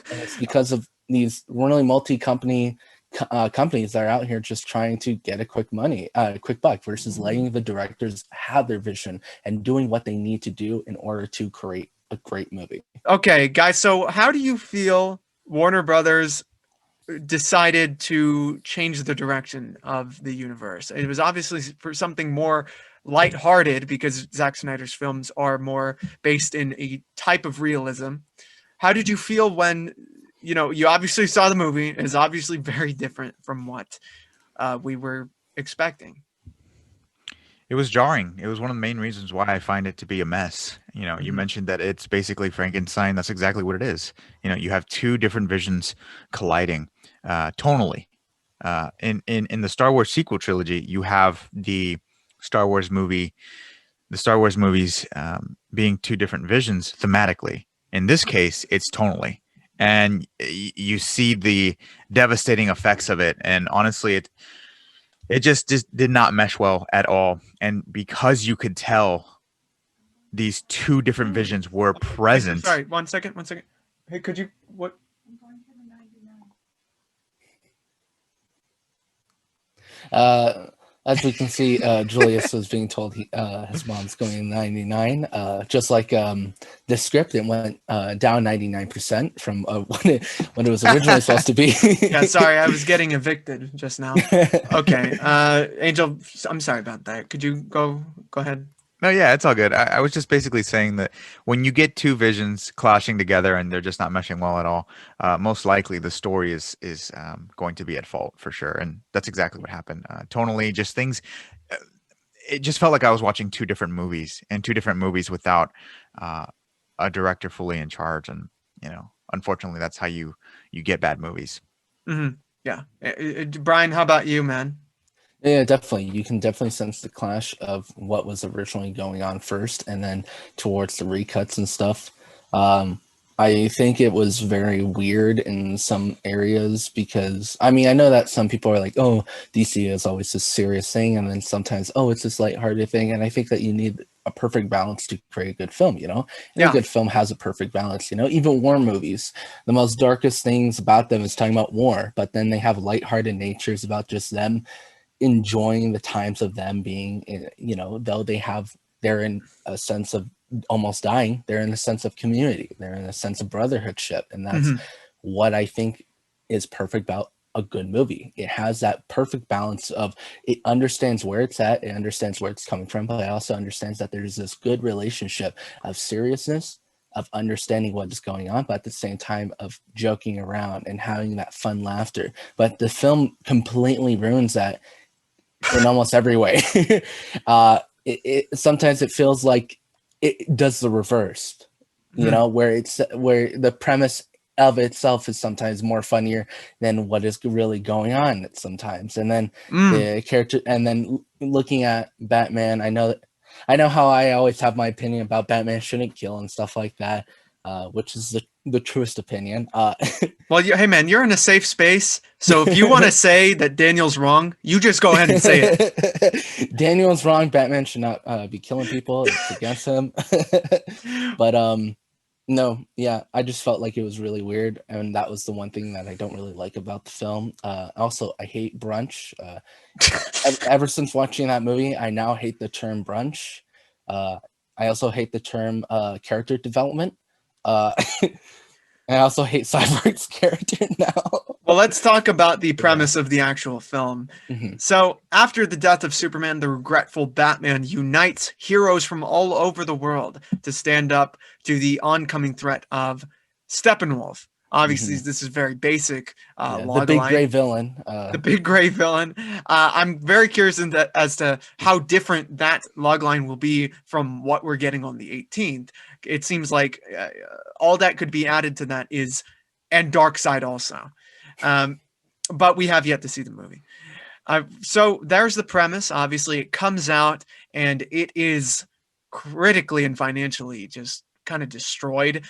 it's because of these really multi-company companies that are out here just trying to get a quick buck, versus letting the directors have their vision and doing what they need to do in order to create a great movie. Okay, guys, so how do you feel Warner Brothers decided to change the direction of the universe? It was obviously for something more lighthearted, because Zack Snyder's films are more based in a type of realism. How did you feel when you obviously saw the movie? It's obviously very different from what we were expecting. It was jarring. It was one of the main reasons why I find it to be a mess. You mentioned that it's basically Frankenstein. That's exactly what it is. You have two different visions colliding tonally. In the Star Wars sequel trilogy, you have the Star Wars movies being two different visions thematically. In this case, it's tonally. And you see the devastating effects of it. And honestly, it just did not mesh well at all. And because you could tell these two different visions were present. Sorry, one second. Hey, could you, what? I'm going to the 99. As we can see, Julius was being told his mom's going 99. Just like the script, it went down 99% from when it was originally supposed to be. Yeah, sorry, I was getting evicted just now. Okay, Angel, I'm sorry about that. Could you go ahead? No, yeah, it's all good. I was just basically saying that when you get two visions clashing together and they're just not meshing well at all, most likely the story is going to be at fault for sure, and that's exactly what happened. Tonally, just things. uh, It just felt like I was watching two different movies and two different movies without uh, a director fully in charge, and unfortunately, that's how you get bad movies. Hmm. Yeah. Brian, how about you, man? Yeah, definitely. You can definitely sense the clash of what was originally going on first, and then towards the recuts and stuff. Um, I think it was very weird in some areas because I mean I know that some people are like, oh, DC is always this serious thing, and then sometimes it's this lighthearted thing, and I think that you need a perfect balance to create a good film. And a Yeah. good film has a perfect balance. Even war movies, the most darkest things about them is talking about war, but then they have lighthearted natures about just them enjoying the times of them being though they're in a sense of almost dying, they're in a sense of community, they're in a sense of brotherhoodship, and that's Hmm. what I think is perfect about a good movie. It has that perfect balance of it understands where it's at, it understands where it's coming from, but it also understands that there's this good relationship of seriousness, of understanding what is going on, but at the same time of joking around and having that fun laughter. But the film completely ruins that in almost every way. Sometimes it feels like it does the reverse, where the premise of itself is sometimes more funnier than what is really going on sometimes. And then Mm. the character, and then looking at Batman, I know how I always have my opinion about Batman shouldn't kill and stuff like that, which is the truest opinion. Well, hey man, you're in a safe space, so if you want to say that Daniel's wrong, you just go ahead and say it. Daniel's wrong. Batman should not be killing people. It's against him. But no, yeah, I just felt like it was really weird, and that was the one thing that I don't really like about the film. Also, I hate brunch. Ever since watching that movie, I now hate the term brunch. I also hate the term character development. Uh, I also hate Cyborg's character now. Well, let's talk about the premise of the actual film. Mhm. So, after the death of Superman, the regretful Batman unites heroes from all over the world to stand up to the oncoming threat of Steppenwolf. Obviously, Mhm. this is very basic Yeah, the log big line. gray villain. The big gray villain. I'm very curious as to how different that logline will be from what we're getting on the 18th. It seems like all that could be added to that is, and Darkseid also. Um, but we have yet to see the movie. So there's the premise. Obviously, it comes out and it is critically and financially just kind of destroyed.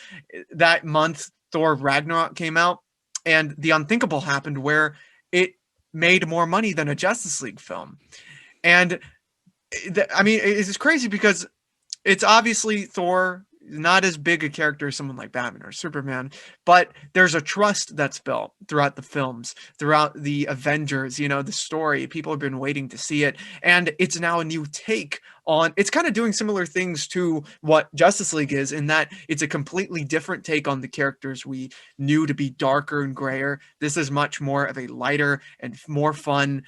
That month, Thor Ragnarok came out, and the unthinkable happened where it made more money than a Justice League film. And I mean, it's crazy because it's obviously Thor, not as big a character as someone like Batman or Superman, but there's a trust that's built throughout the films, throughout the Avengers, the story. People have been waiting to see it. And it's now a new take on it's kind of doing similar things to what Justice League is, in that it's a completely different take on the characters we knew to be darker and grayer. This is much more of a lighter and more fun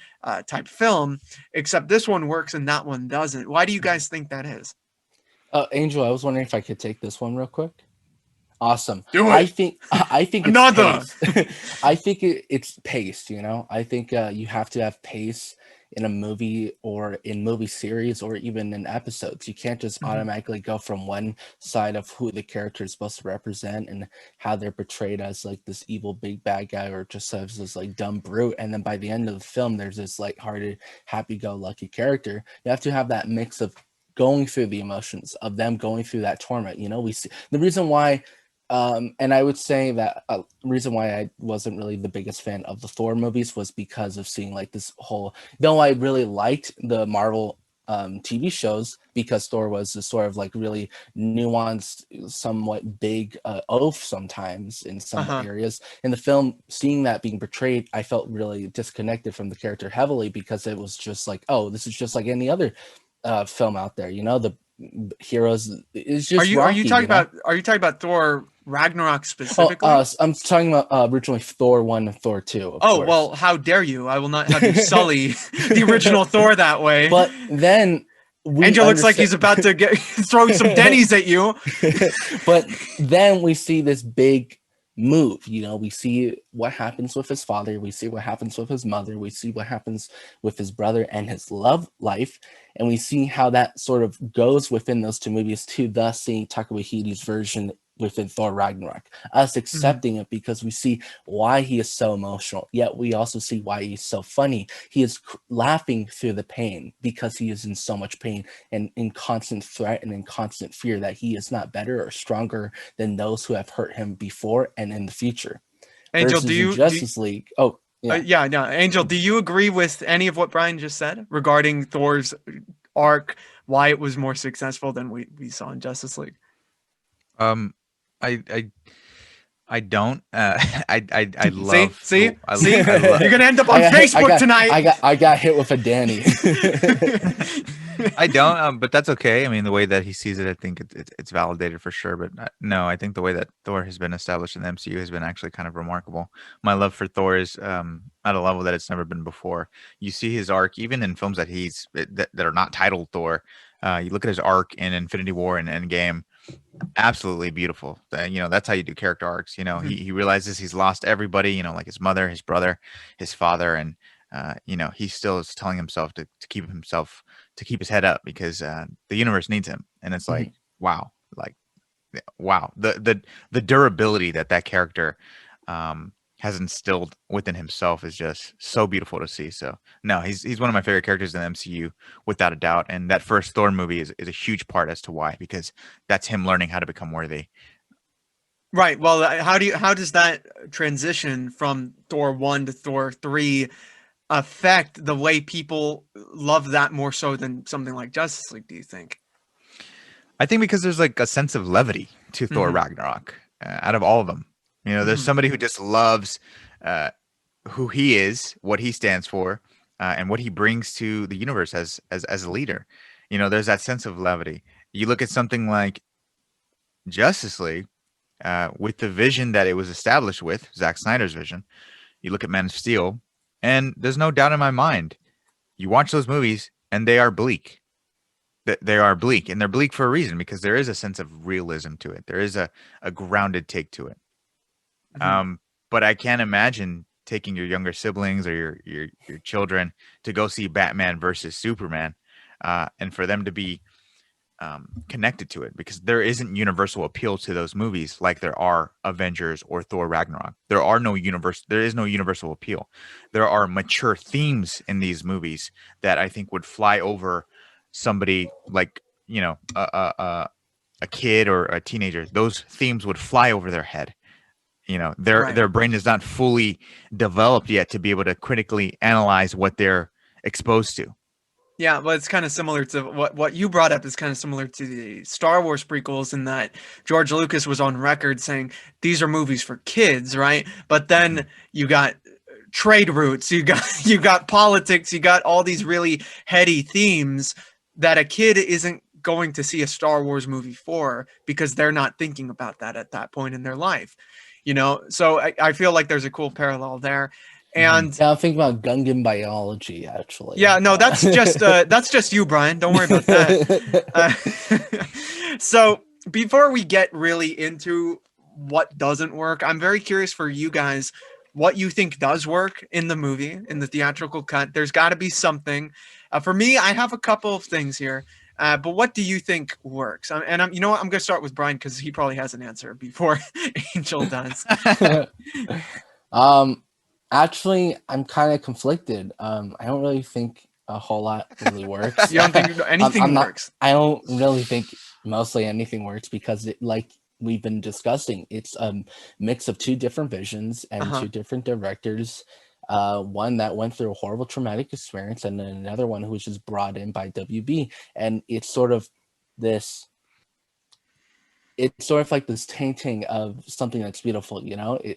type film, except this one works and that one doesn't. Why do you guys think that is? Angel, I was wondering if I could take this one real quick. Awesome. Do it. I think it's Another. pace. I think it's paced. I think you have to have pace in a movie or in movie series or even in episodes. You can't just automatically go from one side of who the character is supposed to represent and how they're portrayed as like this evil big bad guy or just as this like dumb brute, and then by the end of the film there's this lighthearted happy-go-lucky character. You have to have that mix of going through the emotions of them going through that torment. We see the reason why, and I would say that reason why I wasn't really the biggest fan of the Thor movies was because of seeing like this whole, though I really liked the Marvel TV shows because Thor was this sort of like really nuanced, somewhat big oaf sometimes in some areas. In the film, seeing that being portrayed, I felt really disconnected from the character heavily because it was just like, oh, this is just like any other film out there. The heroes is just Are Rocky, you talking about Thor Ragnarok specifically? I'm talking about originally Thor 1 and Thor 2, of Oh, course. well, how dare you? I will not have you sully the original Thor that way. But then Angel looks like he's about to throw some Denny's at you. But then we see this big move. You know, we see what happens with his father, we see what happens with his mother, we see what happens with his brother and his love life, and we see how that sort of goes within those two movies to thus seeing Taika Waititi's version within Thor Ragnarok, us accepting it because we see why he is so emotional, yet we also see why he's so funny. He is laughing through the pain because he is in so much pain and in constant threat and in constant fear that he is not better or stronger than those who have hurt him before and in the future. Angel, Versus in Justice League. Oh, yeah. No, Angel, do you agree with any of what Brian just said regarding Thor's arc, why it was more successful than we saw in Justice League? I don't. I love. See. I You're gonna end up on Facebook tonight. I got hit with a Danny. I don't. But that's okay. I mean, the way that he sees it, I think it's validated for sure. But no, I think the way that Thor has been established in the MCU has been actually kind of remarkable. My love for Thor is at a level that it's never been before. You see his arc even in films that are not titled Thor. You look at his arc in Infinity War and Endgame. Absolutely beautiful. That's how you do character arcs. He realizes he's lost everybody, like his mother, his brother, his father, and he still is telling himself to keep his head up because the universe needs him. And it's like, wow, the durability that character has instilled within himself is just so beautiful to see. So no, he's one of my favorite characters in the MCU without a doubt. And that first Thor movie is a huge part as to why, because that's him learning how to become worthy. Right. Well, how does that transition from Thor 1 to Thor 3 affect the way people love that more so than something like Justice League, do you think? I think because there's like a sense of levity to Thor Ragnarok out of all of them. There's somebody who just loves who he is, what he stands for, and what he brings to the universe as a leader. There's that sense of levity. You look at something like Justice League with the vision that it was established with, Zack Snyder's vision. You look at Man of Steel, and there's no doubt in my mind, you watch those movies, and they are bleak. They are bleak, and they're bleak for a reason, because there is a sense of realism to it. There is a grounded take to it. But I can't imagine taking your younger siblings or your children to go see Batman versus Superman, and for them to be connected to it, because there isn't universal appeal to those movies like there are Avengers or Thor Ragnarok. There is no universal appeal. There are mature themes in these movies that I think would fly over somebody like a kid or a teenager. Those themes would fly over their head. Their brain is not fully developed yet to be able to critically analyze what they're exposed to. Yeah, well, it's kind of similar to what you brought up is kind of similar to the Star Wars prequels in that George Lucas was on record saying these are movies for kids, right? But then you got trade routes, you got politics, you got all these really heady themes that a kid isn't going to see a Star Wars movie for, because they're not thinking about that at that point in their life. So I feel like there's a cool parallel there. And I'm thinking about Gungan biology, actually. Yeah, no, that's just you, Brian. Don't worry about that. So before we get really into what doesn't work, I'm very curious for you guys what you think does work in the movie, in the theatrical cut. There's got to be something. For me, I have a couple of things here. But what do you think works? And I'm going to start with Brian because he probably has an answer before Angel does. Actually, I'm kind of conflicted. I don't really think a whole lot really works. You don't think anything works? I don't really think mostly anything works because like we've been discussing, it's a mix of two different visions and two different directors. One that went through a horrible traumatic experience, and then another one who was just brought in by WB. And it's sort of like this tainting of something that's beautiful,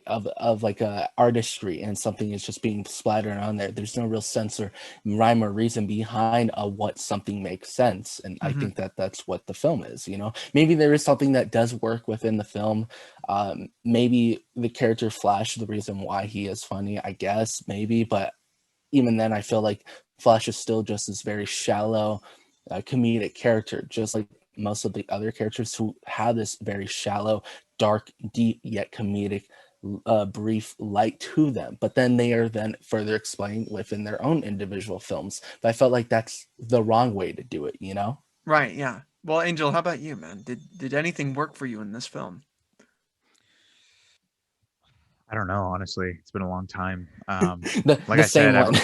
of like a artistry, and something is just being splattered on there. There's no real sense or rhyme or reason behind what something makes sense. And I think that's what the film is, Maybe there is something that does work within the film. Maybe the character Flash, the reason why he is funny, I guess, maybe. But even then, I feel like Flash is still just this very shallow comedic character, just like most of the other characters who have this very shallow, dark, deep yet comedic, brief light to them. But then they are then further explained within their own individual films. But I felt like that's the wrong way to do it, you know? Right, yeah. Well, Angel, how about you, man? Did anything work for you in this film? I don't know, honestly. It's been a long time. Like The I said, same one.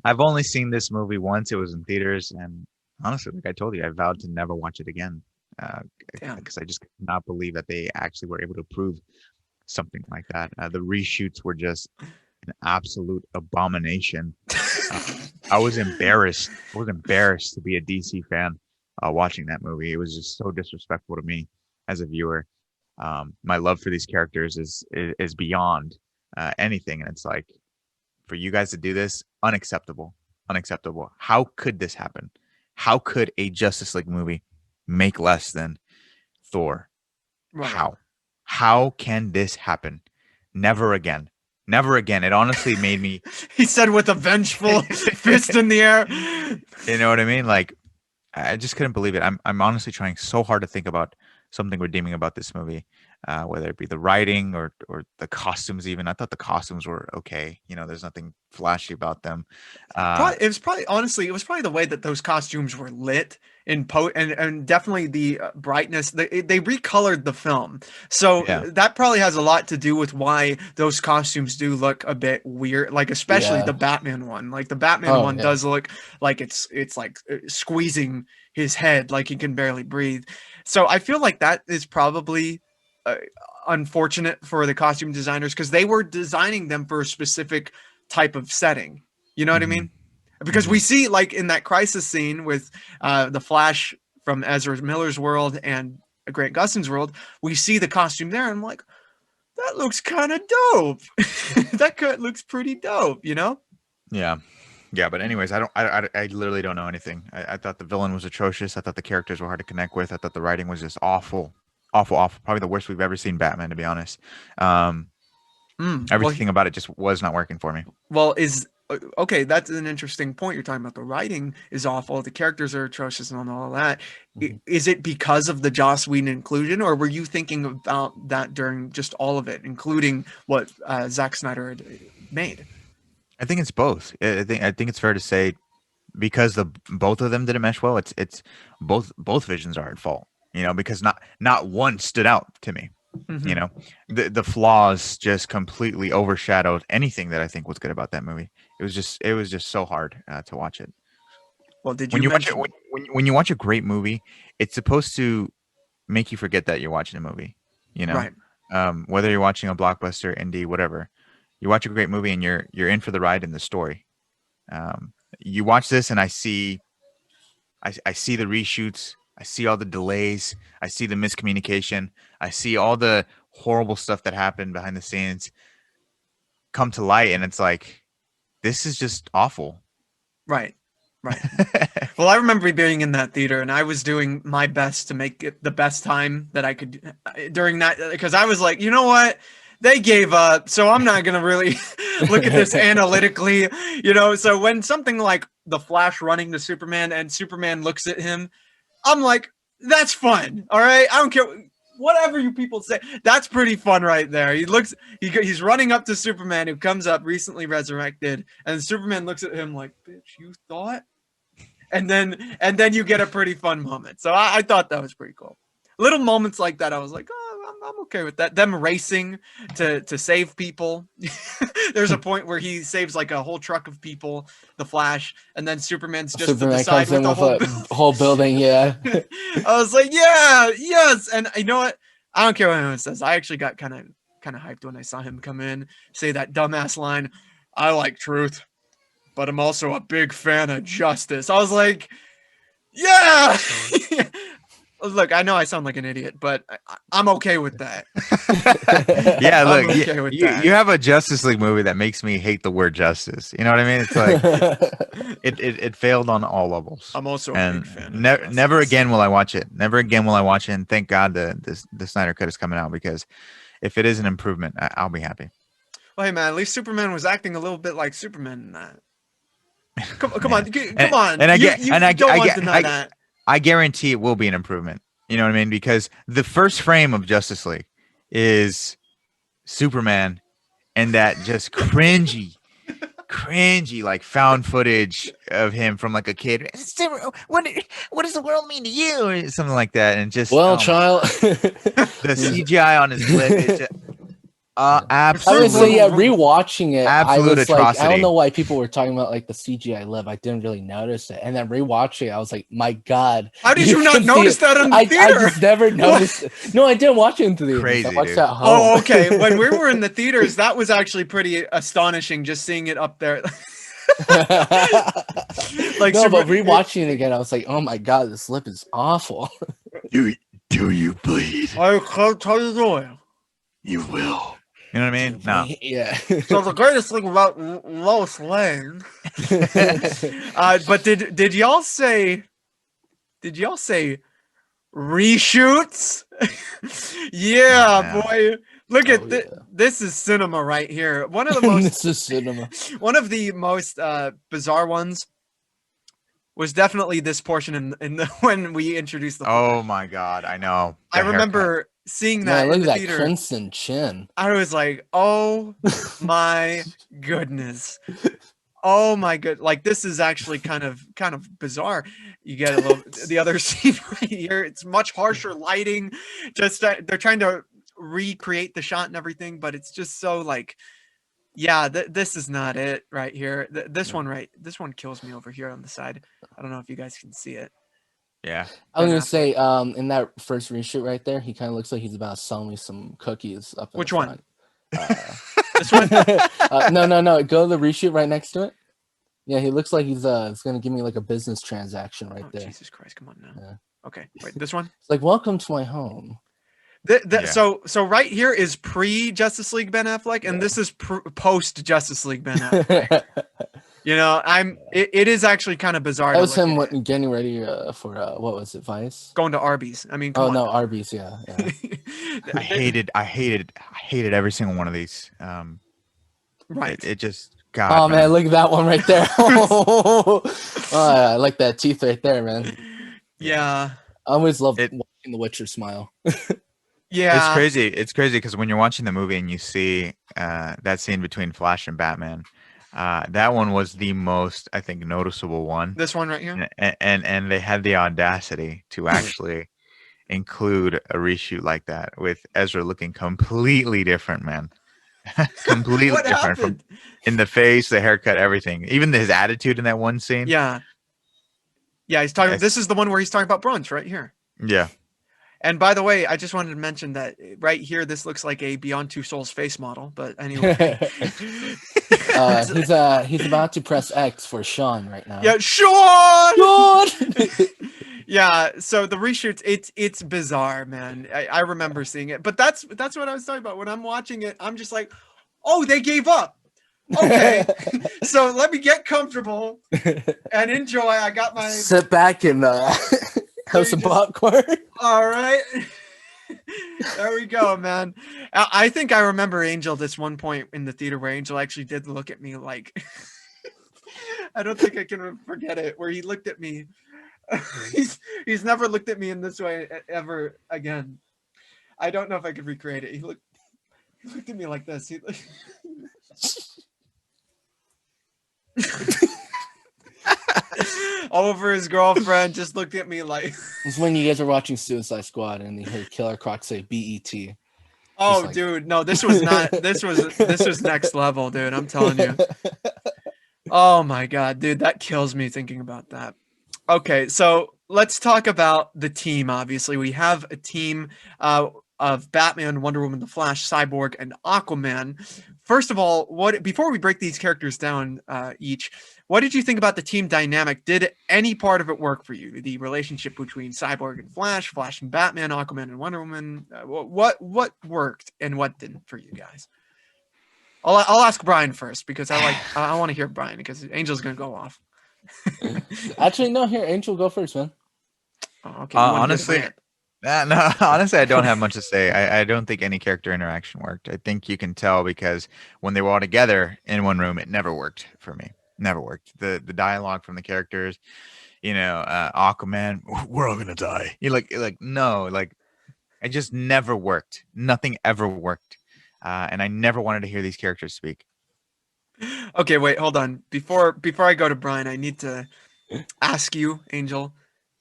I've only seen this movie once. It was in theaters, and honestly, like I told you, I vowed to never watch it again. Uh, Damn. because I just could not believe that they actually were able to prove something like that. The reshoots were just an absolute abomination. Uh, I was embarrassed. I was embarrassed to be a DC fan watching that movie. It was just so disrespectful to me as a viewer. My love for these characters is beyond anything, and it's like for you guys to do this, unacceptable, unacceptable. How could this happen? How could a Justice League movie make less than Thor? Right. How? How can this happen? Never again. Never again. It honestly made me. He said with a vengeful fist in the air. You know what I mean? Like, I just couldn't believe it. I'm honestly trying so hard to think about something redeeming about this movie, whether it be the writing or the costumes. Even I thought the costumes were okay. You know, there's nothing flashy about them. It was probably honestly, it was probably the way that those costumes were lit in and definitely the brightness. They recolored the film, so Yeah, that probably has a lot to do with why those costumes do look a bit weird. Like especially the Yeah. Batman one. Like the Batman Oh, one yeah. does look like it's like squeezing his head, like he can barely breathe. So I feel like that is probably. Uh, Unfortunate for the costume designers because they were designing them for a specific type of setting. You know what I hmm mean? Because hmm we see like in that crisis scene with the Flash from Ezra Miller's world and Grant Gustin's world, we see the costume there, and I'm like, that looks kind of dope. That cut looks pretty dope, you know? yeah, yeah. But anyways, I literally don't know anything. I thought the villain was atrocious. I thought the characters were hard to connect with. I thought the writing was just awful, awful, awful. Probably the worst we've ever seen Batman, to be honest. Um, Mm, well, Everything about it just was not working for me. well, is okay. That's an interesting point. You're talking about the writing is awful, the characters are atrocious, and all that. Mhm. Is it because of the Joss Whedon inclusion, or were you thinking about that during just all of it, including what Zack Snyder had made? I think it's both. I think it's fair to say because the both of them didn't mesh well. It's both visions are at fault. You know, because not one stood out to me. You Hmm. know, the flaws just completely overshadowed anything that I think was good about that movie. It was just so hard to watch it. Well, did When you you watch it mention? when you watch a great movie, it's supposed to make you forget that you're watching a movie. You know, Right. whether you're watching a blockbuster, indie, whatever, you watch a great movie and you're in for the ride in the story. You watch this and I see the reshoots. I see all the delays. I see the miscommunication. I see all the horrible stuff that happened behind the scenes come to light, and it's like this is just awful. Right. Right. Well, I remember being in that theater and I was doing my best to make it the best time that I could during that because I was like, you know what? They gave up, so I'm not going to really look at this analytically, you know? So when something like the Flash running to Superman and Superman looks at him, I'm like, that's fun. All right. I don't care. Whatever you people say, that's pretty fun right there. He's running up to Superman, who comes up recently resurrected, and Superman looks at him like, "Bitch, you thought?" And then you get a pretty fun moment. So I thought that was pretty cool. Little moments like that, I was like, oh, I'm okay with that. Them racing to save people. There's a point where he saves like a whole truck of people, the Flash, and then Superman's just to the Superman side comes with in the with whole. a whole building. Yeah. I was like, yeah, yes, and you know what? I don't care what anyone says. I actually got kind of hyped when I saw him come in, say that dumbass line. I like truth, but I'm also a big fan of justice. I was like, yeah. Look, I know I sound like an idiot, but I'm okay with that. Yeah, I'm look, okay with you that. have a Justice League movie that makes me hate the word justice. You know what I mean? It's like it failed on all levels, I'm also a big and fan of never justice. again will I watch it. Never again will I watch it. And thank God the Snyder Cut is coming out because if it is an improvement, I'll be happy. Well, hey man, at least Superman was acting a little bit like Superman in that. Come Man. on, come on. And I You get, and I, don't I want get, to deny that. I guarantee it will be an improvement. You know what I mean? Because the first frame of Justice League is Superman and that just cringy like found footage of him from like a kid. What does the world mean to you, or something like that? And just Well, oh my child. the CGI on his lip is just, I would say, yeah, absolute rewatching it, I absolute was like, I don't atrocity. know why people were talking about like the CGI lip. I didn't really notice it, and then rewatching it, I was like, my God, How did you not can see notice it. that in the I theater? just never noticed it. No, I didn't watch it in the theaters. I Crazy, watched dude. it at home. Oh, okay. When we were in the theaters, that was actually pretty astonishing just seeing it up there. Like No, but super- rewatching it again, I was like, oh my God, this lip is awful. Do you bleed? I can't tell you the way. You will. You know what I mean? No. Yeah. So the greatest thing about Lois Lane. But did y'all say reshoots? Yeah, Wow. boy. Look Oh, at yeah. this is cinema right here. One of the most This is cinema. one of the most bizarre ones was definitely this portion in the when we introduced the Oh my God, I know. I The haircut. remember seeing that Man, look in at the that theater. crimson chin. I was like, oh my goodness. Oh my good, like this is actually kind of bizarre. You get a little the other scene right here. It's much harsher lighting. Just they're trying to recreate the shot and everything, but it's just so like, yeah, this is not it right here. This one kills me over here on the side. I don't know if you guys can see it. Yeah. I was Ben gonna Affleck. say, in that first reshoot right there, he kind of looks like he's about to sell me some cookies up in Which the one? front. This one? No. Go to the reshoot right next to it. Yeah, he looks like he's gonna give me like a business transaction right Oh, there. Jesus Christ! Come on now. Yeah. Okay, wait, this one. It's like, welcome to my home. Yeah. So right here is pre Justice League Ben Affleck, and this is post Justice League Ben Affleck. You know, it is actually kind of bizarre. That was to him look at. getting ready for what was it, Vice? Going to Arby's. I mean, Oh come no, on. Arby's. Yeah. I hated every single one of these. Right. It just God. Oh man, look at that one right there. Oh, I like that teeth right there, man. Yeah. I always love It- watching the Witcher smile. Yeah. It's crazy. It's crazy because when you're watching the movie and you see that scene between Flash and Batman, that one was the most, I think, noticeable one. This one right here. And they had the audacity to actually include a reshoot like that with Ezra looking completely different, man. Completely What different from happened? in the face, the haircut, everything. Even his attitude in that one scene. Yeah. Yeah, he's talking. Yes. This is the one where he's talking about brunch right here. Yeah. And by the way, I just wanted to mention that right here, this looks like a Beyond Two Souls face model. But anyway, He's about to press X for Sean right now. yeah, Sean. Sean! Yeah, so the reshoots, it's bizarre, man. I remember seeing it, but that's what I was talking about. When I'm watching it, I'm just like, oh, they gave up. Okay, so let me get comfortable and enjoy. I got my Sit back and have some popcorn. all right. There we go, man. I think I remember Angel this one point in the theater where Angel actually did look at me like I don't think I can forget it, where he looked at me. He's never looked at me in this way ever again. I don't know if I could recreate it. He looked at me like this. Over his girlfriend, just looked at me like. It's when you guys are watching Suicide Squad and you hear Killer Croc say BET. Oh, like- dude, no, this was not. This was next level, dude. I'm telling you. Oh my god, dude, that kills me thinking about that. Okay, so let's talk about the team. Obviously, we have a team of Batman, Wonder Woman, The Flash, Cyborg, and Aquaman. First of all, before we break these characters down each, what did you think about the team dynamic? Did any part of it work for you? The relationship between Cyborg and Flash, Flash and Batman, Aquaman and Wonder Woman. What worked and what didn't for you guys? I'll ask Brian first because I want to hear Brian because Angel's gonna go off. Actually, no, here, Angel, go first, man. Oh, okay. you wanna get Honestly, Brian. no, honestly, I don't have much to say. I don't think any character interaction worked. I think you can tell because when they were all together in one room, it never worked for me. Never worked. The dialogue from the characters, Aquaman, we're all gonna die. You're like no, like it just never worked. Nothing ever worked, and I never wanted to hear these characters speak. Okay, wait, hold on. Before I go to Brian, I need to ask you, Angel,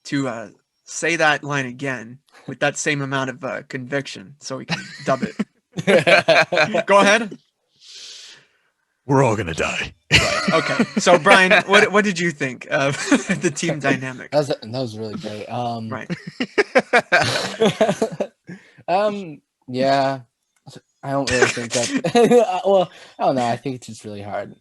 to say that line again with that same amount of conviction, so we can dub it. Go ahead. We're all gonna die. Right. Okay. So Brian, what did you think of the team dynamic? That was really great. Right. Yeah, I don't really think that. Well, I don't know. I think it's just really hard.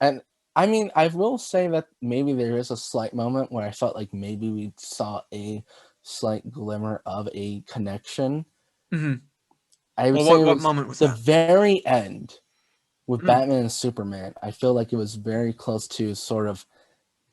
And I mean, I will say that maybe there is a slight moment where I felt like maybe we saw a slight glimmer of a connection. Mm-hmm. I would Well, say what moment was the that? very end with Batman and Superman. I feel like it was very close to sort of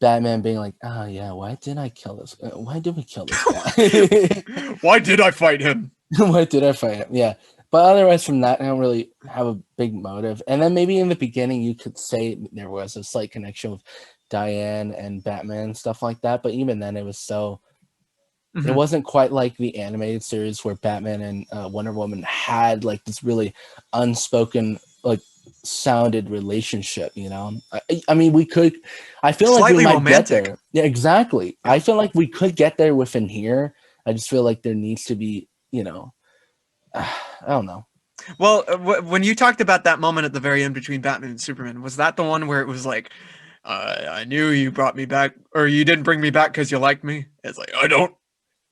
Batman being like, "Oh yeah, why did I kill this? Why did we kill this guy? Why did I fight him? Why did I fight him?" Yeah, but otherwise from that, I don't really have a big motive. And then maybe in the beginning, you could say there was a slight connection with Diane and Batman and stuff like that. But even then, it was so. Mm-hmm. It wasn't quite like the animated series where Batman and Wonder Woman had like this really unspoken, like sounded relationship. I mean, we could. I feel like we Slightly might romantic. get there. Yeah, exactly. I feel like we could get there within here. I just feel like there needs to be, I don't know. Well, when you talked about that moment at the very end between Batman and Superman, was that the one where it was like, I knew you brought me back, or you didn't bring me back because you liked me? It's like, I don't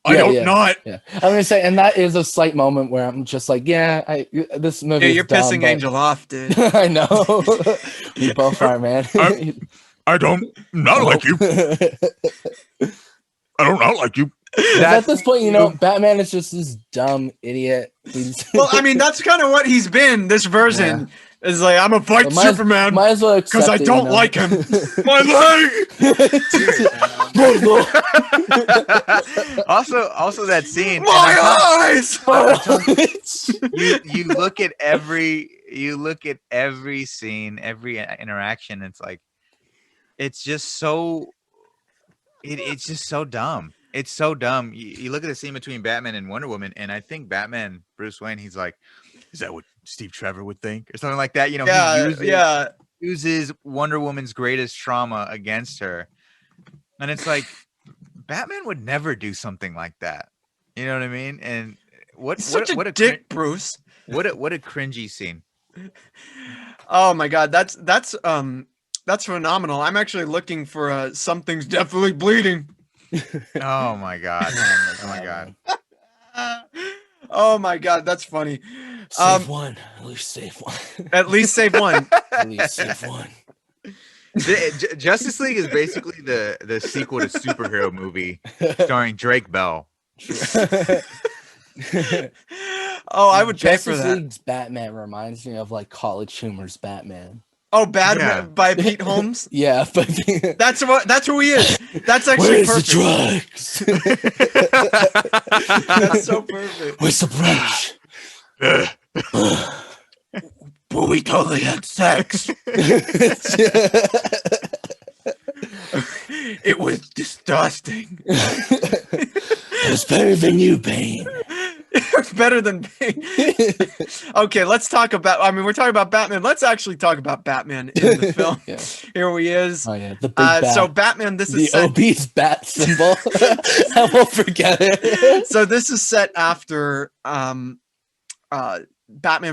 not. Yeah, I'm gonna say, and that is a slight moment where I'm just like, yeah, this movie. Yeah, is you're dumb, pissing but... Angel off, dude. I know. We both are, man. I don't not like you. I don't not like you. At this point, Batman is just this dumb idiot. Well, I mean, that's kind of what he's been. This version is like, I'm gonna fight Superman because I don't like him. My leg. also that scene. My eyes. You look at every scene, every interaction. It's like, it's just so. It's just so dumb. It's so dumb. You look at the scene between Batman and Wonder Woman, and I think Batman, Bruce Wayne, he's like, "Is that what Steve Trevor would think?" or something like that. He uses Wonder Woman's greatest trauma against her, and it's like, Batman would never do something like that. You know what I mean? And what a dick, Bruce. What a cringy scene. Oh my God, that's phenomenal. I'm actually looking for something's definitely bleeding. Oh my God. Oh my God. Oh my God, that's funny. Save one. At least save one. At least save one. At least save one. Justice League is basically the sequel to superhero movie starring Drake Bell. Oh, I would pay for Justice that. League's Batman reminds me of like College Humor's Batman. Oh, Batman by Pete Holmes. Yeah, but that's who he is. That's actually Where's perfect. The drugs? That's so perfect. Where's the brush? But we totally had sex. It was disgusting. It's better than you, Bane. It's better than Bane. Okay, let's talk about. I mean, we're talking about Batman. Let's actually talk about Batman in the film. Yeah. Here he is. Oh yeah, the big bat. So Batman. This the is set, obese bat symbol. I won't forget it. So this is set after Batman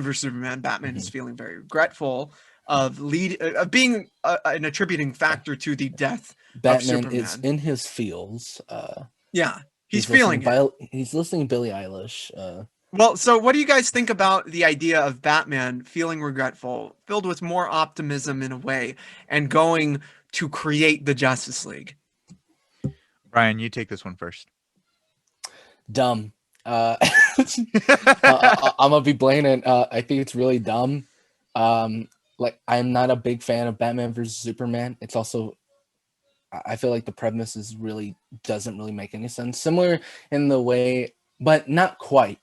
vs Superman. Batman is feeling very regretful of being an attributing factor to the death Batman of Superman. is in his feels. Yeah, he's feeling it. He's listening to Billie Eilish. Well, so what do you guys think about the idea of Batman feeling regretful, filled with more optimism in a way, and going to create the Justice League? Brian, you take this one first. Dumb. I'm gonna be blatant. I think it's really dumb. Like, I'm not a big fan of Batman versus Superman. It's also, I feel like the premise doesn't really make any sense. Similar in the way, but not quite.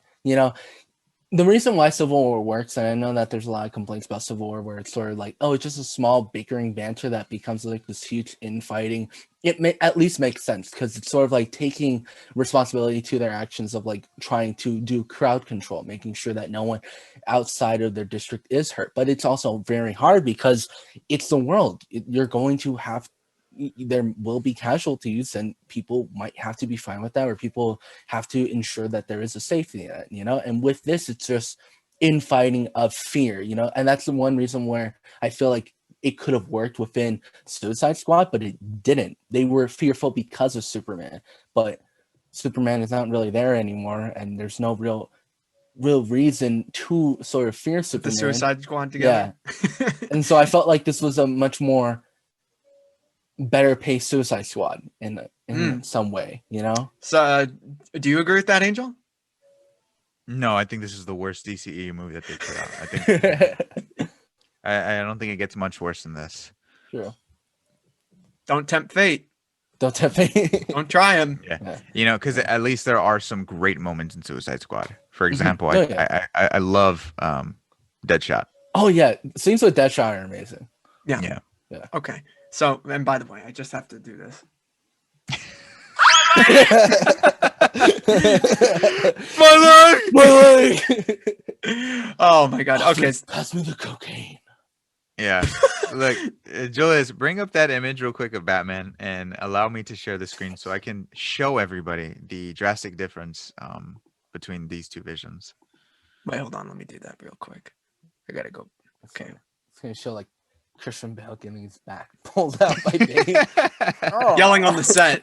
The reason why Civil War works, and I know that there's a lot of complaints about Civil War where it's sort of like, oh, it's just a small bickering banter that becomes like this huge infighting. It may at least make sense because it's sort of like taking responsibility to their actions of like trying to do crowd control, making sure that no one outside of their district is hurt. But it's also very hard because it's the world. You're going to have, there will be casualties and people might have to be fine with that, or people have to ensure that there is a safety net, and with this it's just infighting of fear, and that's the one reason where I feel like it could have worked within Suicide Squad, but it didn't. They were fearful because of Superman, but Superman is not really there anymore, and there's no real reason to sort of fear Superman. The Suicide Squad together. Yeah. And so I felt like this was a much more better paced Suicide Squad in some way, So do you agree with that, Angel? No, I think this is the worst DCEU movie that they put out. I think I don't think it gets much worse than this. True. Don't tempt fate. Don't tempt fate. Don't try him. Yeah. Because at least there are some great moments in Suicide Squad. For example, I love Deadshot. Oh yeah, scenes with Deadshot are amazing. Yeah. Okay. So, and by the way, I just have to do this. My leg! Oh my god. Okay. Pass me the cocaine. Yeah. Look, Julius, bring up that image real quick of Batman and allow me to share the screen so I can show everybody the drastic difference between these two visions. Wait, hold on. Let me do that real quick. I gotta go. Okay. It's gonna show like Christian Bale getting his back pulled out by Bane. Yelling on the set.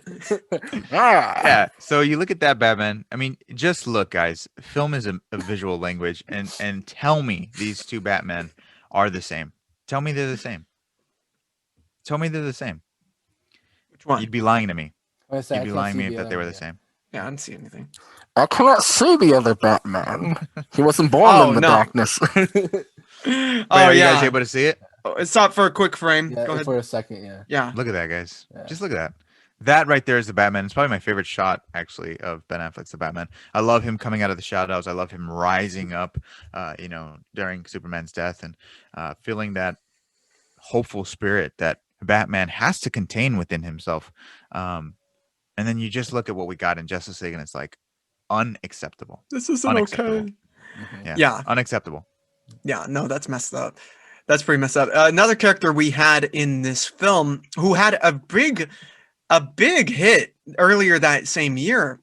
Yeah. So you look at that Batman. I mean, just look, guys. Film is a visual language, and tell me these two Batmen are the same. Tell me they're the same. Tell me they're the same. Which one? You'd be lying to me. You'd be lying to me if they were the same. Yeah, I didn't see anything. I cannot see the other Batman. He wasn't born in the darkness. Wait, are you guys able to see it? Stop for a quick frame. Yeah, go ahead. for a second, Yeah. Look at that, guys. Yeah. Just look at that. That right there is the Batman. It's probably my favorite shot, actually, of Ben Affleck's The Batman. I love him coming out of the shadows. I love him rising up, during Superman's death and feeling that hopeful spirit that Batman has to contain within himself. And then you just look at what we got in Justice League, and it's like unacceptable. This isn't okay. Yeah, unacceptable. Yeah, no, that's messed up. That's pretty messed up. Another character we had in this film who had a big hit earlier that same year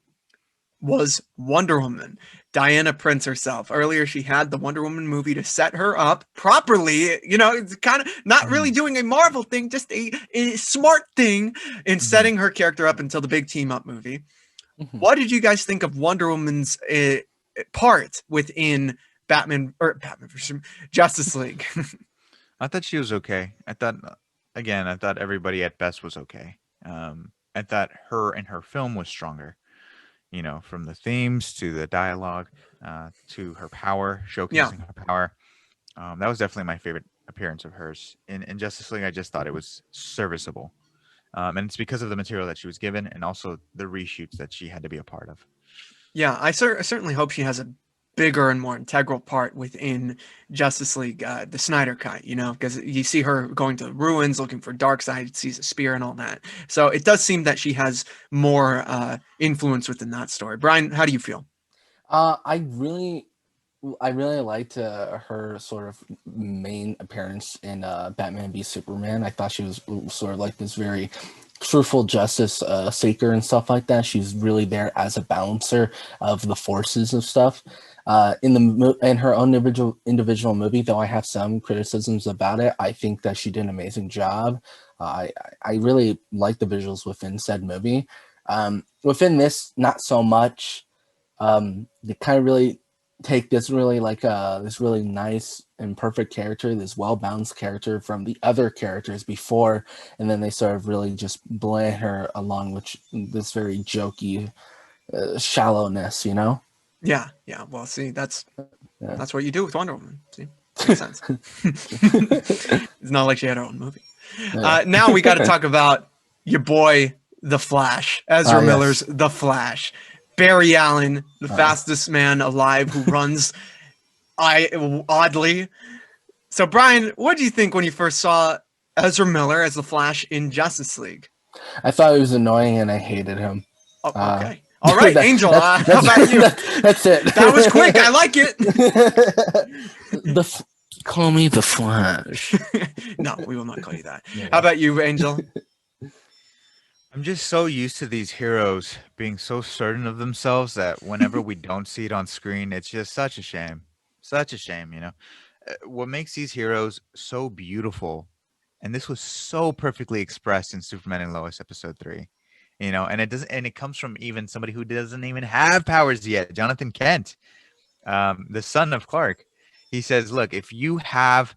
was Wonder Woman. Diana Prince herself. Earlier, she had the Wonder Woman movie to set her up properly. It's kind of not really doing a Marvel thing, just a smart thing in setting her character up until the big team up movie. What did you guys think of Wonder Woman's part within Batman Justice League? I thought she was okay. I thought everybody at best was okay. I thought her and her film was stronger. From the themes to the dialogue, to her power, showcasing her power. That was definitely my favorite appearance of hers. In Justice League, I just thought it was serviceable. And it's because of the material that she was given and also the reshoots that she had to be a part of. Yeah, I certainly hope she has a bigger and more integral part within Justice League, the Snyder Cut, because you see her going to the ruins, looking for Darkseid, sees a spear and all that. So it does seem that she has more influence within that story. Brian, how do you feel? I really liked her sort of main appearance in Batman v Superman. I thought she was sort of like this very truthful justice seeker and stuff like that. She's really there as a balancer of the forces of stuff. In her own individual movie, though I have some criticisms about it, I think that she did an amazing job. I really like the visuals within said movie. Within this, not so much. They kind of really take this really this really nice and perfect character, this well-balanced character from the other characters before, and then they sort of really just blend her along with this very jokey shallowness, Yeah. Well, see, that's what you do with Wonder Woman. See, makes sense. It's not like she had her own movie. Now we got to talk about your boy, The Flash, Ezra Miller's The Flash. Barry Allen, the fastest man alive, who runs Oddly. So Brian, what did you think when you first saw Ezra Miller as the Flash in Justice League? I thought it was annoying and I hated him. Oh, okay. All right, Angel. How about you? That's it. That was quick. I like it. Call me the Flash. No, we will not call you that. Yeah. How about you, Angel? I'm just so used to these heroes being so certain of themselves that whenever we don't see it on screen, it's just such a shame. Such a shame, you know. What makes these heroes so beautiful, and this was so perfectly expressed in Superman and Lois episode 3, you know, and it comes from even somebody who doesn't even have powers yet, Jonathan Kent, the son of Clark. He says, look, if you have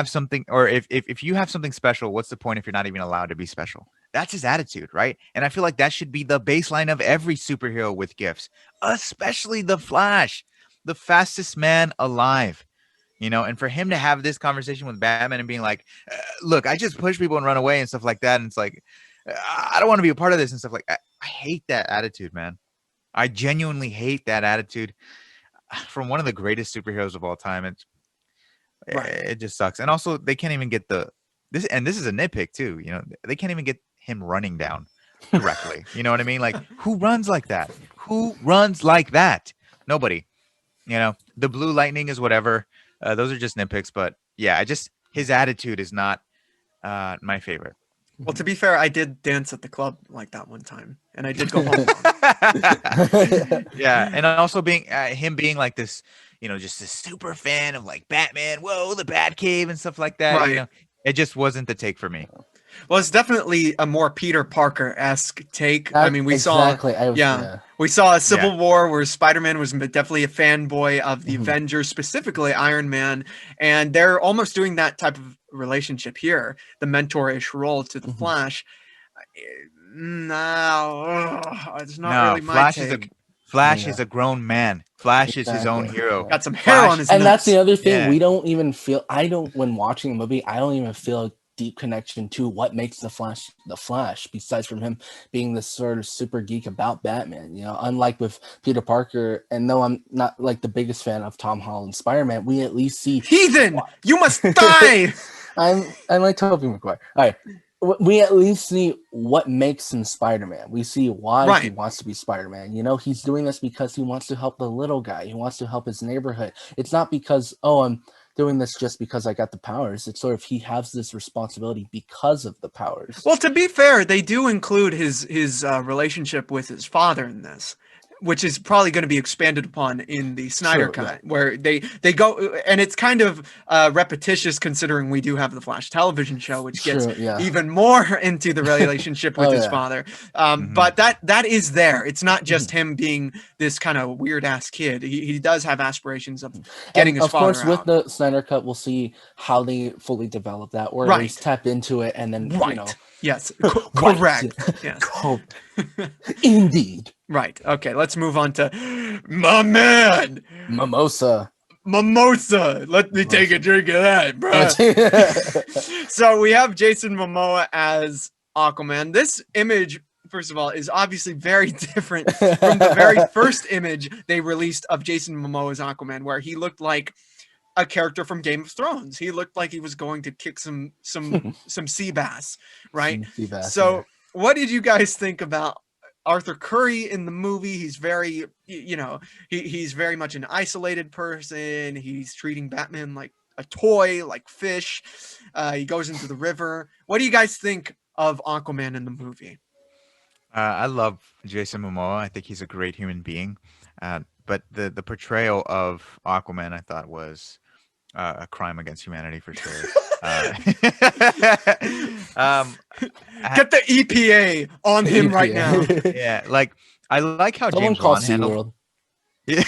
something, or if you have something special, what's the point if you're not even allowed to be special? That's his attitude, right? And I feel like that should be the baseline of every superhero with gifts, especially the Flash, the fastest man alive, you know. And for him to have this conversation with Batman and being like, look, I just push people and run away and stuff like that, and it's like, I don't want to be a part of this and stuff like that. I hate that attitude, man. I genuinely hate that attitude from one of the greatest superheroes of all time. It just sucks. And also, they can't even get this is a nitpick too, you know, they can't even get him running down correctly. You know what I mean? Like, who runs like that? Who runs like that? Nobody. You know, the blue lightning is whatever. Those are just nitpicks, but yeah, his attitude is not my favorite. Well, to be fair, I did dance at the club like that one time, and I did go home. Yeah, and also him being like this, you know, just a super fan of like Batman, whoa, the Batcave and stuff like that. Right. You know, it just wasn't the take for me. Well, it's definitely a more Peter Parker-esque take. I mean, we saw a Civil War where Spider-Man was definitely a fanboy of the Avengers, specifically Iron Man, and they're almost doing that type of relationship here, the mentor-ish role to the Flash. No, it's not really my take. Flash is a grown man. Flash is his own hero. Got some hair on his and nuts. that's the other thing. We don't even feel. When watching a movie, I don't even feel a deep connection to what makes the Flash, besides from him being this sort of super geek about Batman. You know, unlike with Peter Parker, and though I'm not like the biggest fan of Tom Holland's Spider-Man, we at least see Heathen. You must die. I'm like Tobey Maguire. All right. We at least see what makes him Spider-Man. We see why he wants to be Spider-Man. You know, he's doing this because he wants to help the little guy. He wants to help his neighborhood. It's not because, I'm doing this just because I got the powers. It's sort of he has this responsibility because of the powers. Well, to be fair, they do include his relationship with his father in this, which is probably going to be expanded upon in the Snyder Cut, where they go, and it's kind of repetitious considering we do have the Flash television show, which gets even more into the relationship with his father. But that is there. It's not just him being this kind of weird ass kid. He does have aspirations of getting his father out. Of course, with the Snyder Cut, we'll see how they fully develop that, or at least tap into it, and then you know. Yes, correct. Yes. Indeed. Right. Okay, let's move on to my man. Mimosa. Let me take a drink of that, bro. So we have Jason Momoa as Aquaman. This image, first of all, is obviously very different from the very first image they released of Jason Momoa as Aquaman, where he looked like a character from Game of Thrones. He looked like he was going to kick some sea bass, right? What did you guys think about Arthur Curry in the movie? He's very, he's very much an isolated person. He's treating Batman like a toy, like fish. He goes into the river. What do you guys think of Aquaman in the movie? I love Jason Momoa. I think he's a great human being. But the portrayal of Aquaman, I thought, was a crime against humanity for sure. Get the EPA on him right now. Yeah, like I like how James Wan handled. Yeah.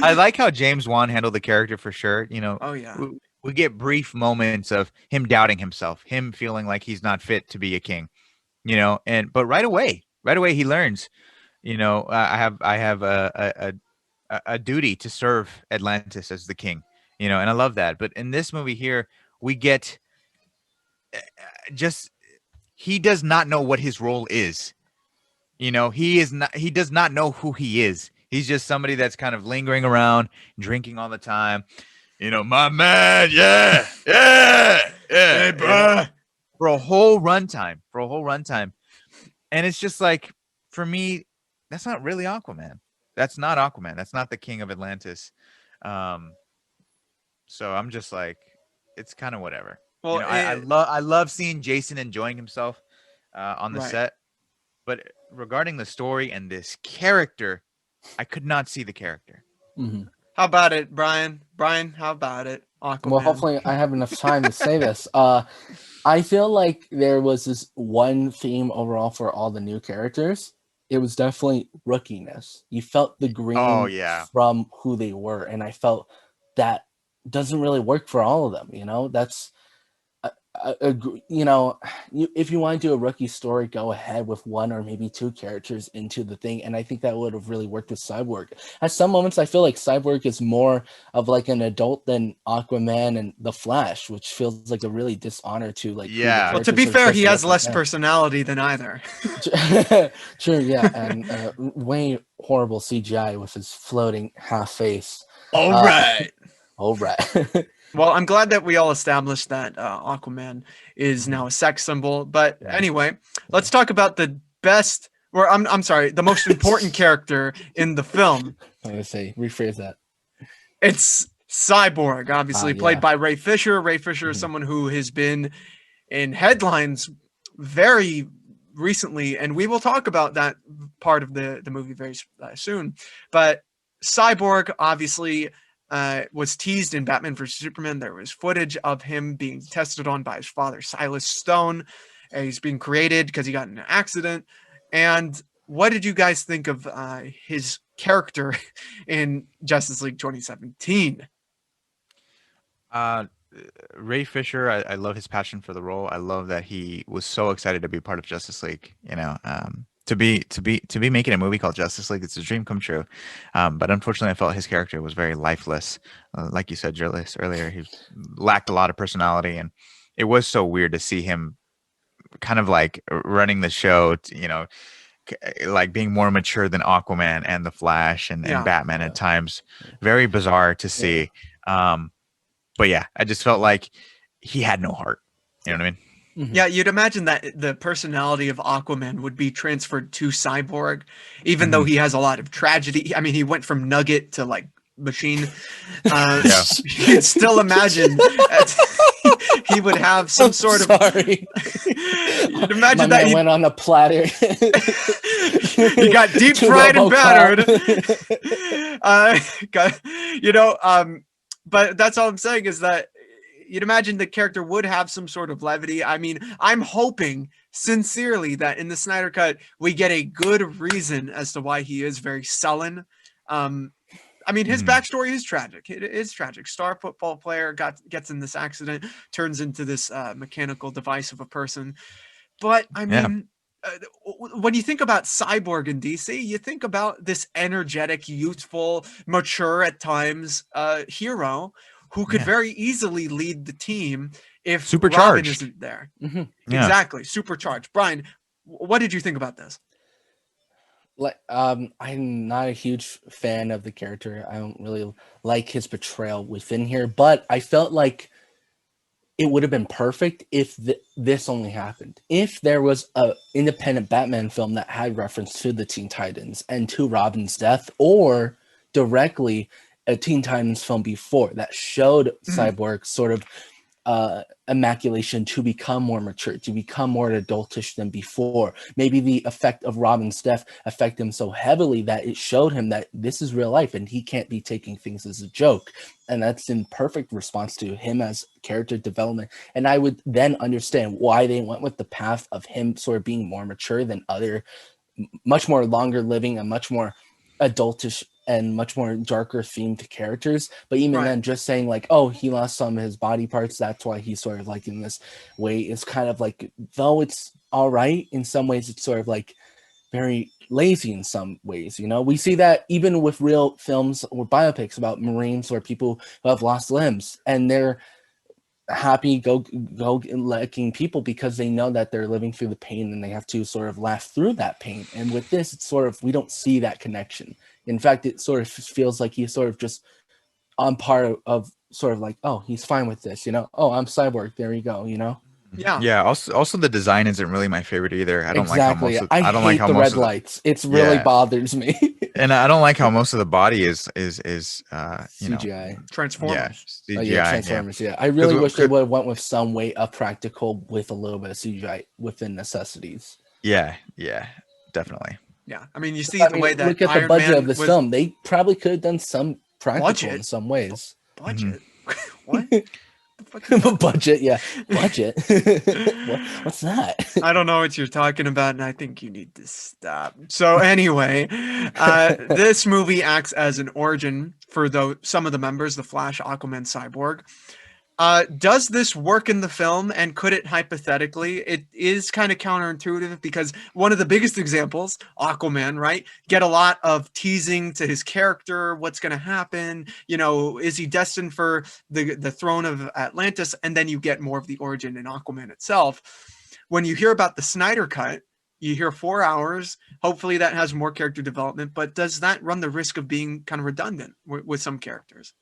I like how James Wan handled the character for sure. You know, we get brief moments of him doubting himself, him feeling like he's not fit to be a king. You know, but right away he learns. You know, I have a duty to serve Atlantis as the king, you know, and I love that. But in this movie here, we get he does not know what his role is. You know, he does not know who he is. He's just somebody that's kind of lingering around, drinking all the time. My man, yeah, yeah, yeah. Hey, bro. For a whole runtime. And it's just like, for me, that's not really Aquaman. That's not Aquaman. That's not the King of Atlantis. Um, so I'm just like, it's kind of whatever. Well, I love seeing Jason enjoying himself on the right. set, but regarding the story and this character, I could not see the character. Mm-hmm. How about it, Brian? Brian, how about it? Aquaman. Well, hopefully I have enough time to say this. I feel like there was this one theme overall for all the new characters. It was definitely rookiness. You felt the green from who they were, and I felt that doesn't really work for all of them. That's if you want to do a rookie story, go ahead with one or maybe two characters into the thing, and I think that would have really worked with Cyborg. At some moments, I feel like Cyborg is more of like an adult than Aquaman and the Flash, which feels like a really dishonor to like. Yeah. Well, to be fair, he has less personality than either. True, yeah, and way horrible CGI with his floating half face. All right. Well, I'm glad that we all established that Aquaman is now a sex symbol. But anyway, let's talk about the best, or I'm sorry, the most important character in the film. I'm gonna say, rephrase that. It's Cyborg, obviously played by Ray Fisher. Ray Fisher is someone who has been in headlines very recently, and we will talk about that part of the movie very soon. But Cyborg, obviously, was teased in Batman vs. Superman. There was footage of him being tested on by his father, Silas Stone. He's being created because he got in an accident. And what did you guys think of his character in Justice League 2017? Ray Fisher, I love his passion for the role. I love that he was so excited to be part of Justice League. To be making a movie called Justice League, it's a dream come true. But unfortunately, I felt his character was very lifeless. Like you said, Julius, earlier, he lacked a lot of personality, and it was so weird to see him kind of like running the show, like being more mature than Aquaman and the Flash and Batman at times. Very bizarre to see. But yeah, I just felt like he had no heart. You know what I mean? Mm-hmm. Yeah, you'd imagine that the personality of Aquaman would be transferred to Cyborg, even though he has a lot of tragedy. I mean, he went from nugget to like machine. You'd still imagine he would have some sort of. Sorry. You'd imagine that he went on a platter. He got deep fried and battered. But that's all I'm saying is that you'd imagine the character would have some sort of levity. I mean, I'm hoping sincerely that in the Snyder Cut, we get a good reason as to why he is very sullen. I mean, his backstory is tragic. It is tragic. Star football player gets in this accident, turns into this mechanical device of a person. But I mean, when you think about Cyborg in DC, you think about this energetic, youthful, mature at times hero who could very easily lead the team if supercharged. Robin isn't there. Exactly, supercharged. Brian, what did you think about this? I'm not a huge fan of the character. I don't really like his portrayal within here, but I felt like it would have been perfect if this only happened. If there was a independent Batman film that had reference to the Teen Titans and to Robin's death, or directly a Teen Titans film before that showed Cyborg sort of immaculation to become more mature, to become more adultish than before. Maybe the effect of Robin's death affected him so heavily that it showed him that this is real life and he can't be taking things as a joke. And that's in perfect response to him as character development. And I would then understand why they went with the path of him sort of being more mature than other, much more longer living and much more adultish and much more darker themed characters. But even then, just saying like, oh, he lost some of his body parts, that's why he's sort of like in this way, is kind of like, though it's all right in some ways, it's sort of like very lazy in some ways. We see that even with real films or biopics about Marines or people who have lost limbs, and they're happy go licking people because they know that they're living through the pain and they have to sort of laugh through that pain. And with this, it's sort of, we don't see that connection. In fact, it sort of feels like he's sort of just on part of sort of like, oh, he's fine with this, you know. Oh, I'm Cyborg. There you go, you know. Yeah. Yeah. Also the design isn't really my favorite either. I don't like how Exactly. most of I I don't like hate how the most red of the lights. It's really yeah, bothers me. and I don't like how most of the body is you know, CGI. yeah, Transformers. Oh yeah, CGI. Yeah. Transformers. Yeah, I Because really wish they would have went with some way of practical with a little bit of CGI within necessities. yeah, definitely. Yeah. I mean, you see I the mean, way that look at the Iron budget of Man this was film. They probably could have done some practical in budget. some ways. Budget. What? The fuck you talking Budget, yeah, about? budget. What's that? I don't know what you're talking about, and I think you need to stop. So anyway, this movie acts as an origin for some of the members, the Flash, Aquaman, Cyborg. Does this work in the film, and could it hypothetically? It is kind of counterintuitive because one of the biggest examples, Aquaman, right? Get a lot of teasing to his character, what's going to happen, you know, is he destined for the throne of Atlantis? And then you get more of the origin in Aquaman itself. When you hear about the Snyder Cut, you hear 4 hours. Hopefully that has more character development, but does that run the risk of being kind of redundant with some characters?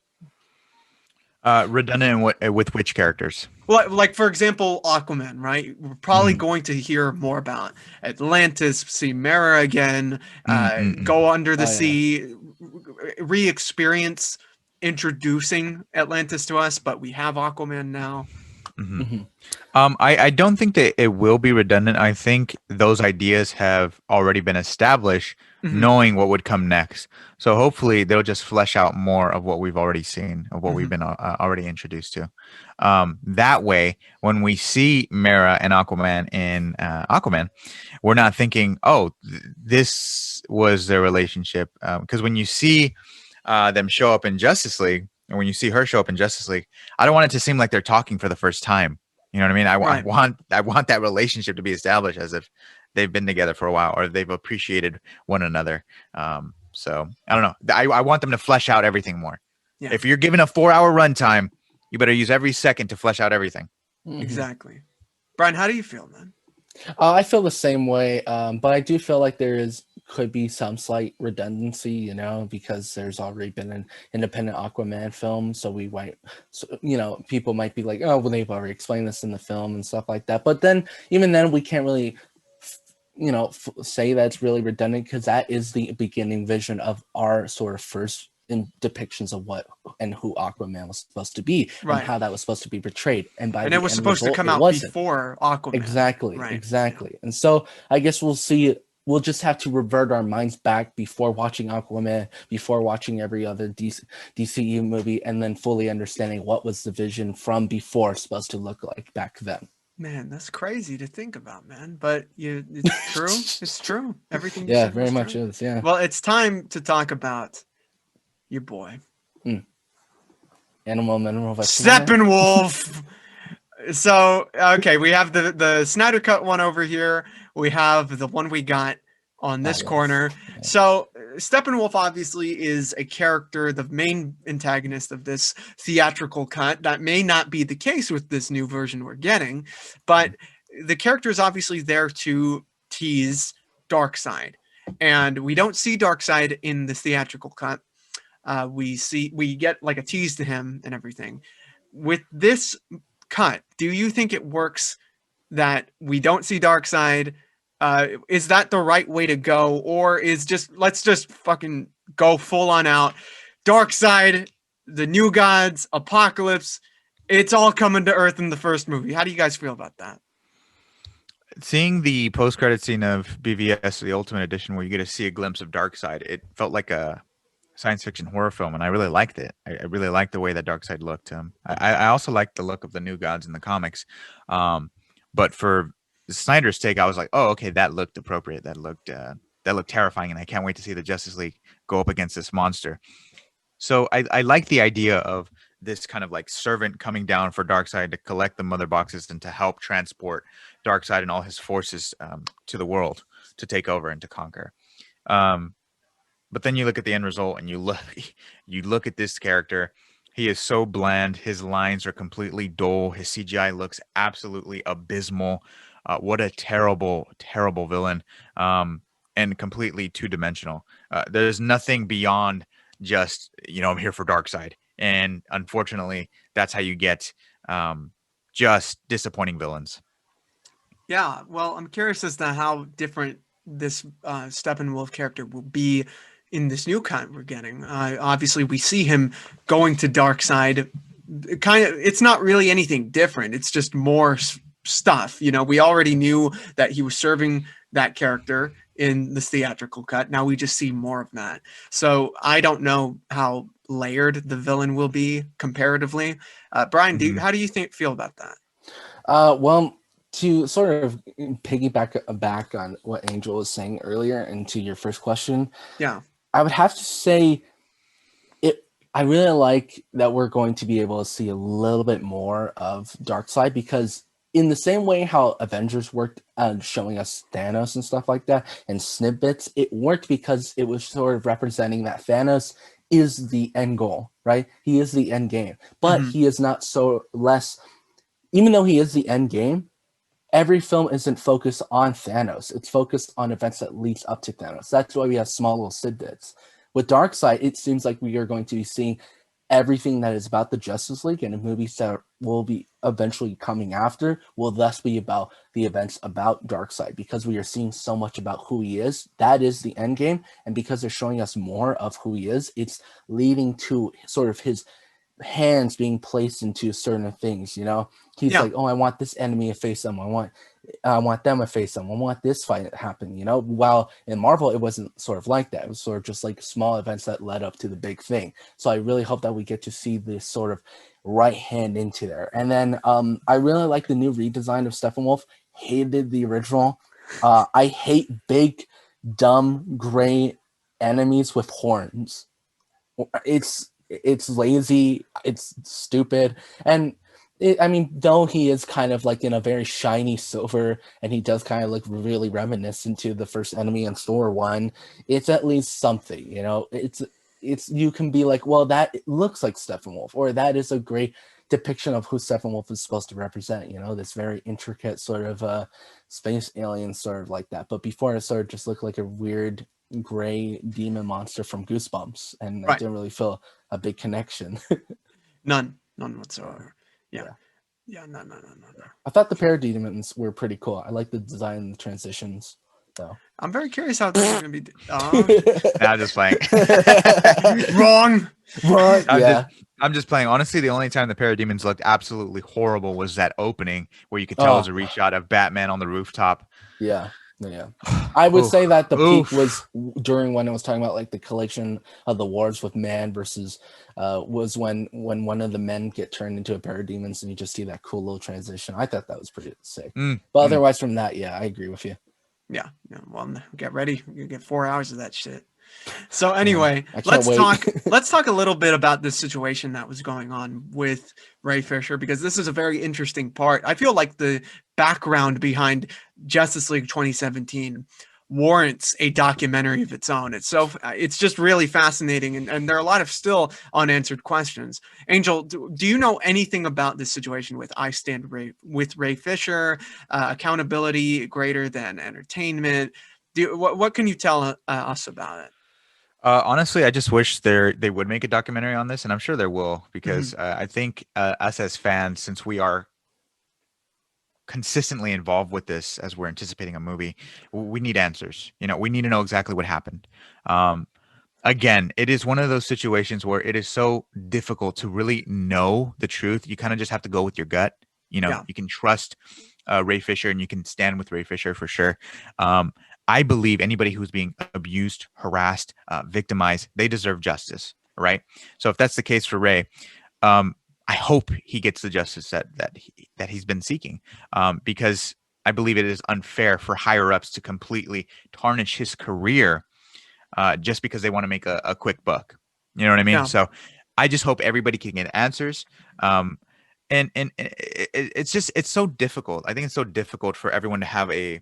Redundant with which characters? Well, like for example, Aquaman, right? We're probably going to hear more about Atlantis, see Mera again, go under the sea, re-experience introducing Atlantis to us, but we have Aquaman now. I don't think that it will be redundant. I think those ideas have already been established, knowing what would come next. So hopefully they'll just flesh out more of what we've already seen, of what we've been already introduced to. That way, when we see Mera and Aquaman in Aquaman, we're not thinking, oh, this was their relationship. Because when you see them show up in Justice League, and when you see her show up in Justice League, I don't want it to seem like they're talking for the first time. You know what I mean? I want that relationship to be established as if they've been together for a while or they've appreciated one another. So I don't know. I want them to flesh out everything more. Yeah. If you're given a 4-hour runtime, you better use every second to flesh out everything. Exactly. Brian, how do you feel, man? I feel the same way, but I do feel like could be some slight redundancy, you know, because there's already been an independent Aquaman film, so you know, people might be like, oh, well, they've already explained this in the film and stuff like that. But then, even then, we can't really, you know, say that's really redundant because that is the beginning vision of our sort of first in depictions of what and who Aquaman was supposed to be and how that was supposed to be portrayed. And it was supposed to come out before Aquaman. Exactly. And so I guess we'll see. We'll just have to revert our minds back before watching Aquaman, before watching every other DCEU movie, and then fully understanding what was the vision from before supposed to look like back then. Man, that's crazy to think about, man. But it's true. It's true. Everything you yeah, said very was much true. is. Yeah. Well, it's time to talk about your boy. Animal Steppenwolf. So, okay, we have the Snyder Cut one over here. We have the one we got on this corner. Yeah. So, Steppenwolf obviously is a character, the main antagonist of this theatrical cut. That may not be the case with this new version we're getting, but the character is obviously there to tease Darkseid. And we don't see Darkseid in the theatrical cut. We get like a tease to him and everything. With this cut, do you think it works that we don't see Darkseid? Is that the right way to go, or let's just fucking go full on out? Darkseid, the New Gods, Apocalypse, it's all coming to Earth in the first movie. How do you guys feel about that? Seeing the post-credit scene of BVS, the Ultimate Edition, where you get to see a glimpse of Darkseid, it felt like a science fiction horror film, and I really liked it. I really liked the way that Darkseid looked. I also liked the look of the New Gods in the comics, but for Snyder's take, I was like, oh, okay, that looked appropriate. That looked terrifying, and I can't wait to see the Justice League go up against this monster. So I like the idea of this kind of like servant coming down for Darkseid to collect the mother boxes and to help transport Darkseid and all his forces to the world to take over and to conquer. But then you look at the end result and you look at this character. He is so bland. His lines are completely dull. His CGI looks absolutely abysmal. What a terrible, terrible villain. and completely two-dimensional. There's nothing beyond just, I'm here for Darkseid. And unfortunately, that's how you get just disappointing villains. Yeah, well, I'm curious as to how different this Steppenwolf character will be in this new cut we're getting. Obviously, we see him going to Darkseid. It's not really anything different. It's just more stuff. We already knew that he was serving that character in this theatrical cut. Now we just see more of that. So I don't know how layered the villain will be comparatively. Brian, how do you feel about that? Well, to sort of piggyback back on what Angel was saying earlier and to your first question, yeah, I would have to say I really like that we're going to be able to see a little bit more of Darkseid, because in the same way how Avengers worked on showing us Thanos and stuff like that and snippets, it worked because it was sort of representing that Thanos is the end goal, right? He is the end game, but he is not even though he is the end game, every film isn't focused on Thanos. It's focused on events that leads up to Thanos. That's why we have small little tidbits. With Darkseid, it seems like we are going to be seeing everything that is about the Justice League, and the movies that will be eventually coming after will thus be about the events about Darkseid, because we are seeing so much about who he is. That is the end game, and because they're showing us more of who he is, it's leading to sort of his hands being placed into certain things. He's like, oh, I want this enemy to face them, I want them to face them, I want this fight to happen. While in Marvel it wasn't sort of like that. It was sort of just like small events that led up to the big thing. So I really hope that we get to see this sort of right hand into there. And then I really like the new redesign of Steppenwolf. Hated the original. I hate big dumb gray enemies with horns. It's lazy, it's stupid, and though he is kind of like in a very shiny silver, and he does kind of look really reminiscent to the first enemy in Thor 1, it's at least something, it's you can be like, well, that looks like Steppenwolf, or that is a great depiction of who Steppenwolf is supposed to represent, this very intricate sort of space alien sort of like that. But before, it sort of just looked like a weird gray demon monster from Goosebumps, and I didn't really feel a big connection. None whatsoever. Yeah. No. I thought the parademons were pretty cool. I like the design and the transitions, though. I'm very curious how this is going to be. I'm just playing. Wrong. I'm just playing. Honestly, the only time the parademons looked absolutely horrible was that opening where you could tell it was a reshot of Batman on the rooftop. Yeah. I would say that the peak was during when I was talking about like the collection of the wars with man versus was when one of the men get turned into a parademons, and you just see that cool little transition. I thought that was pretty sick. But otherwise from that, I agree with you. Yeah. Well, get ready. You get 4 hours of that shit. So anyway, let's talk a little bit about this situation that was going on with Ray Fisher, because this is a very interesting part. I feel like the background behind Justice League 2017 warrants a documentary of its own. It's just really fascinating, and there are a lot of still unanswered questions. Angel, do you know anything about this situation with I Stand with Ray Fisher? Accountability greater than entertainment? What can you tell us about it? Honestly, I just wish they would make a documentary on this, and I'm sure there will, because I think us as fans, since we are consistently involved with this as we're anticipating a movie, we need answers. We need to know exactly what happened. Again, it is one of those situations where it is so difficult to really know the truth. You kind of just have to go with your gut. You can trust Ray Fisher, and you can stand with Ray Fisher for sure. I believe anybody who's being abused, harassed, victimized, they deserve justice, right? So if that's the case for Ray, I hope he gets the justice that he's been seeking, because I believe it is unfair for higher ups to completely tarnish his career just because they want to make a quick buck. You know what I mean? Yeah. So I just hope everybody can get answers. And it's so difficult. I think it's so difficult for everyone to have a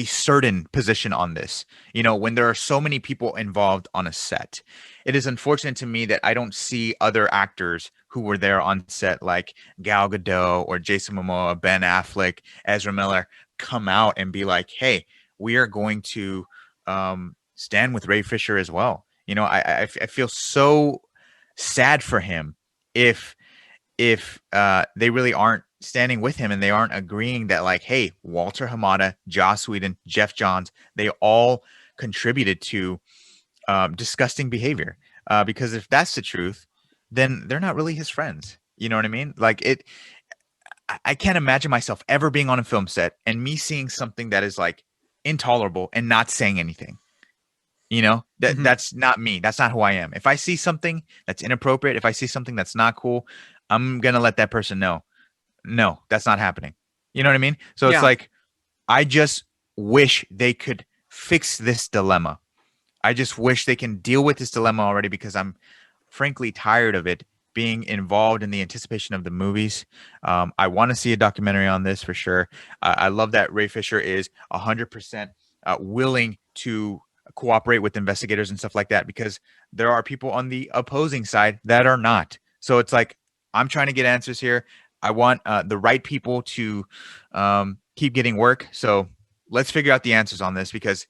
certain position on this, when there are so many people involved on a set. It is unfortunate to me that I don't see other actors who were there on set, like Gal Gadot or Jason Momoa, Ben Affleck, Ezra Miller, come out and be like, hey, we are going to stand with Ray Fisher as well. You know, I feel so sad for him if they really aren't standing with him and they aren't agreeing that, like, hey, Walter Hamada, Joss Whedon, Jeff Johns, they all contributed to disgusting behavior. Because if that's the truth, then they're not really his friends. You know what I mean? Like I can't imagine myself ever being on a film set and me seeing something that is like intolerable and not saying anything. You know, that's not me. That's not who I am. If I see something that's inappropriate, if I see something that's not cool, I'm gonna let that person know. No, that's not happening. You know what I mean? So it's Yeah. like, I just wish they could fix this dilemma. I just wish they can deal with this dilemma already, because I'm frankly tired of it being involved in the anticipation of the movies. I want to see a documentary on this for sure. I love that Ray Fisher is 100% willing to cooperate with investigators and stuff like that, because there are people on the opposing side that are not. So it's like, I'm trying to get answers here. I want the right people to keep getting work. So let's figure out the answers on this, because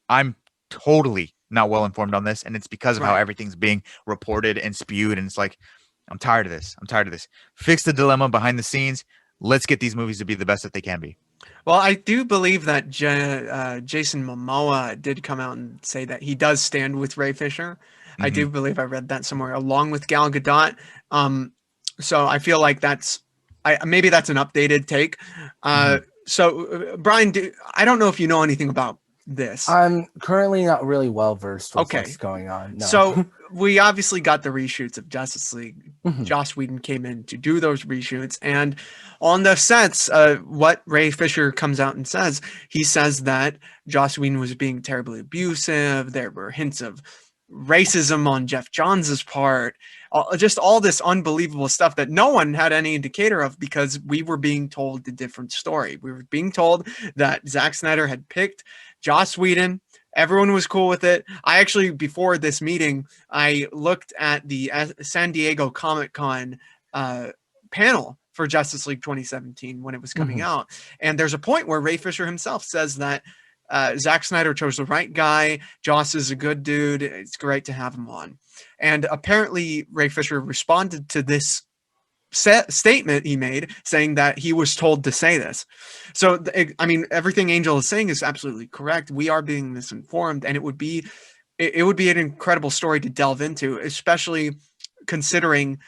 I'm totally not well informed on this, and it's because of how Right. everything's being reported and spewed. And it's like, I'm tired of this. I'm tired of this. Fix the dilemma behind the scenes. Let's get these movies to be the best that they can be. Well, I do believe that Jason Momoa did come out and say that he does stand with Ray Fisher. I Mm-hmm. do believe I read that somewhere, along with Gal Gadot. So I feel like maybe that's an updated take. Mm-hmm. So Brian, I don't know if you know anything about this. I'm currently not really well versed with Okay. what's going on. No. So we obviously got the reshoots of Justice League. Mhm. Joss Whedon came in to do those reshoots, and on the sets, what Ray Fisher comes out and says, he says that Joss Whedon was being terribly abusive. There were hints of racism on Jeff Johns' part. Just all this unbelievable stuff that no one had any indicator of, because we were being told a different story. We were being told that Zack Snyder had picked Joss Whedon. Everyone was cool with it. I actually, before this meeting, I looked at the San Diego Comic-Con panel for Justice League 2017 when it was coming out. And there's a point where Ray Fisher himself says that Zack Snyder chose the right guy. Joss is a good dude. It's great to have him on. And apparently Ray Fisher responded to this statement he made, saying that he was told to say this. So, I mean, everything Angel is saying is absolutely correct. We are being misinformed, and it would be an incredible story to delve into, especially considering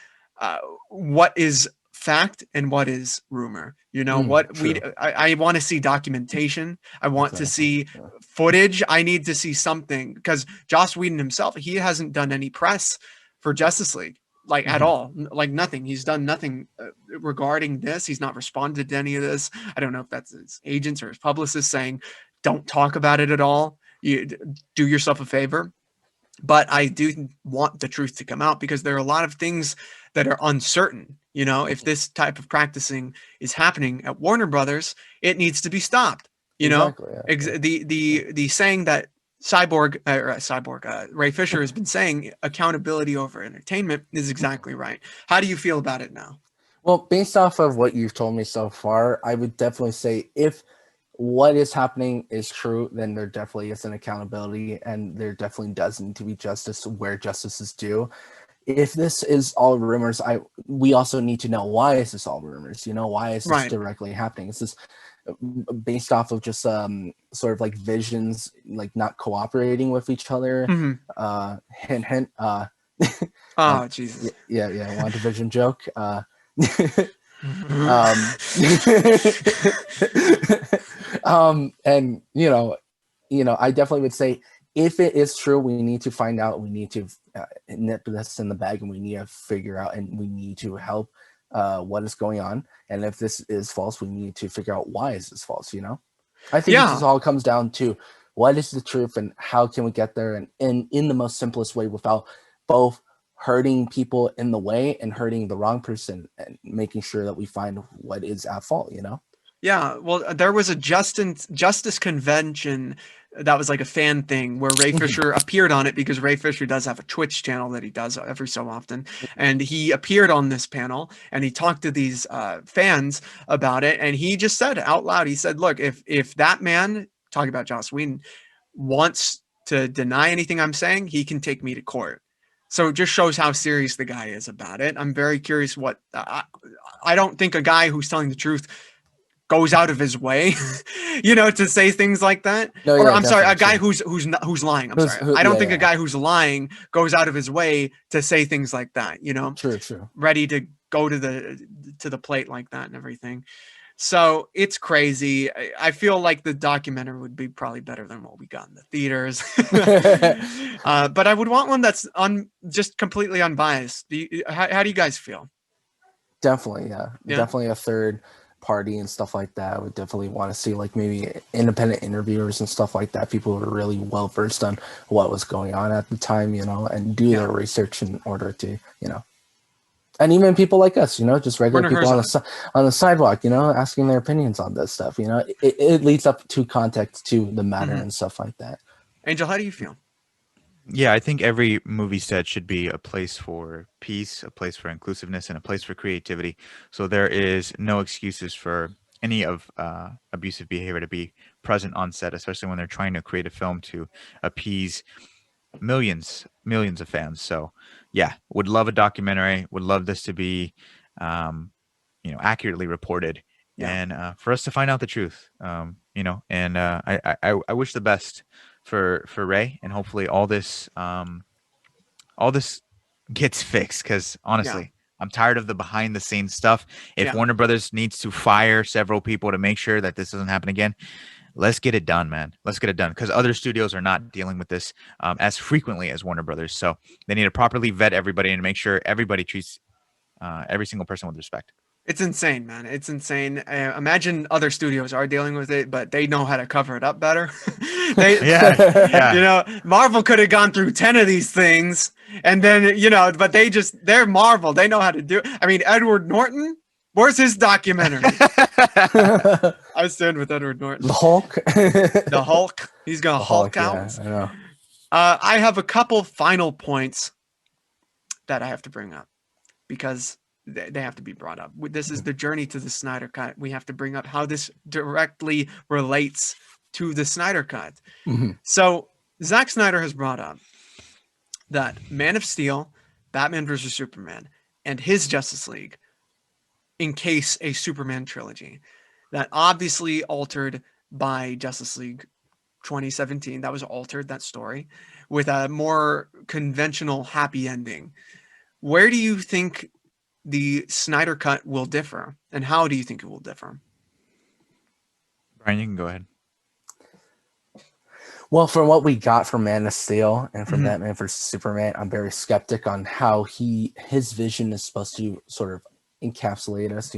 what is fact and what is rumor. You know, I want to see documentation. I want to see footage. I need to see something, because Joss Whedon himself, he hasn't done any press for Justice League, like at all, like nothing. He's done nothing regarding this. He's not responded to any of this. I don't know if that's his agents or his publicists saying, don't talk about it at all. You do yourself a favor. But I do want the truth to come out, because there are a lot of things that are uncertain. You know, if this type of practicing is happening at Warner Brothers, it needs to be stopped. You know, the saying that Ray Fisher has been saying, accountability over entertainment, is exactly right. How do you feel about it now? Well, based off of what you've told me so far, I would definitely say, if what is happening is true, then there definitely is an accountability, and there definitely does need to be justice where justice is due. If this is all rumors, we also need to know, why is this all rumors? You know, why is this directly happening? Is this based off of just sort of like visions, like not cooperating with each other? Hint, hint. Oh, Jesus. Yeah. WandaVision joke. And I definitely would say, if it is true, we need to find out. We need to nip this in the bag, and we need to figure out, and we need to help what is going on. And if this is false, we need to figure out, why is this false? You know, I think this all comes down to, what is the truth, and how can we get there, and in the most simplest way, without both hurting people in the way and hurting the wrong person, and making sure that we find what is at fault. You know. Yeah, well, there was a Justice Convention that was like a fan thing where Ray Fisher appeared on it, because Ray Fisher does have a Twitch channel that he does every so often, and he appeared on this panel and he talked to these fans about it, and he just said out loud, he said, "Look, if that man, talking about Joss Whedon, wants to deny anything I'm saying, he can take me to court." So it just shows how serious the guy is about it. I'm very curious what I don't think a guy who's telling the truth goes out of his way, to say things like that. No, Or yeah, I'm sorry, a guy definitely, who's lying. I'm Who's sorry. who? I don't Yeah, think a yeah. guy who's lying goes out of his way to say things like that, True, true. ready to go to the plate like that and everything. So it's crazy. I feel like the documentary would be probably better than what we got in the theaters. But I would want one that's just completely unbiased. How do you guys feel? Definitely, yeah. Yeah. Definitely a third party and stuff like that. I would definitely want to see like maybe independent interviewers and stuff like that. People who are really well versed on what was going on at the time, and do their research in order to, and even people like us, just regular Werner people Herzog. on the sidewalk, asking their opinions on this stuff. It leads up to context to the matter and stuff like that. Angel, how do you feel? Yeah, I think every movie set should be a place for peace, a place for inclusiveness, and a place for creativity. So there is no excuses for any of abusive behavior to be present on set, especially when they're trying to create a film to appease millions of fans. So yeah, would love a documentary, would love this to be accurately reported, and for us to find out the truth. And I wish the best for Ray, and hopefully all this gets fixed, because honestly, I'm tired of the behind the scenes stuff. If Warner Brothers needs to fire several people to make sure that this doesn't happen again, let's get it done, man. Let's get it done, because other studios are not dealing with this as frequently as Warner Brothers. So they need to properly vet everybody and make sure everybody treats every single person with respect. It's insane, man. It's insane. Imagine other studios are dealing with it, but they know how to cover it up better. Marvel could have gone through 10 of these things, and then, but they're Marvel. They know how to do it. I mean, Edward Norton, where's his documentary? I stand with Edward Norton. The Hulk. The Hulk. He's going to Hulk out. Yeah, I know. I have a couple final points that I have to bring up, because they have to be brought up. This is the journey to the Snyder Cut. We have to bring up how this directly relates to the Snyder Cut. Mm-hmm. So Zack Snyder has brought up that Man of Steel, Batman vs. Superman, and his Justice League encase a Superman trilogy that obviously altered by Justice League 2017. That was altered, that story, with a more conventional happy ending. Where do you think the Snyder Cut will differ, and how do you think it will differ? Brian, you can go ahead. Well, from what we got from Man of Steel and from Batman vs. Superman, I'm very skeptic on how his vision is supposed to sort of encapsulate us.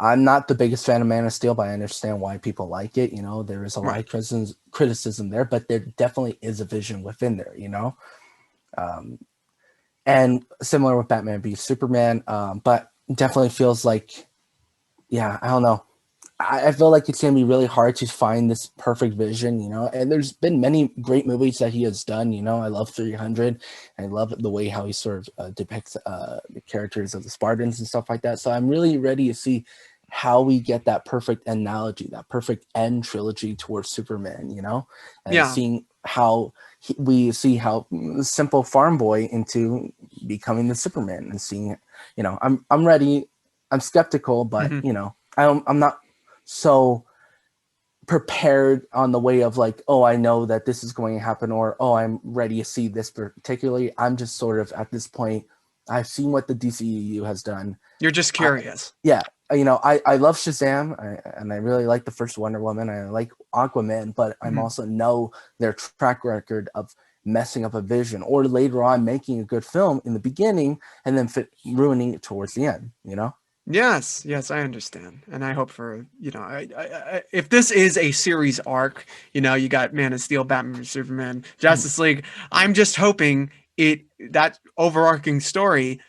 I'm not the biggest fan of Man of Steel, but I understand why people like it. There is a lot of criticism there, but there definitely is a vision within there. And similar with Batman v Superman, but definitely feels like, I don't know. I feel like it's going to be really hard to find this perfect vision, and there's been many great movies that he has done. I love 300. I love the way how he sort of depicts the characters of the Spartans and stuff like that. So I'm really ready to see how we get that perfect analogy, that perfect end trilogy towards Superman, and seeing how we see how simple farm boy into becoming the Superman, and seeing, I'm ready. I'm skeptical, but I'm not so prepared on the way of like, oh, I know that this is going to happen, or, oh, I'm ready to see this particularly. I'm just sort of at this point, I've seen what the DCEU has done. You're just curious. I love Shazam, and I really like the first Wonder Woman. I like Aquaman, but I'm also know their track record of messing up a vision, or later on making a good film in the beginning and then ruining it towards the end. Yes, I understand, and I hope for if this is a series arc, you got Man of Steel, Batman, Superman, Justice League. I'm just hoping that overarching story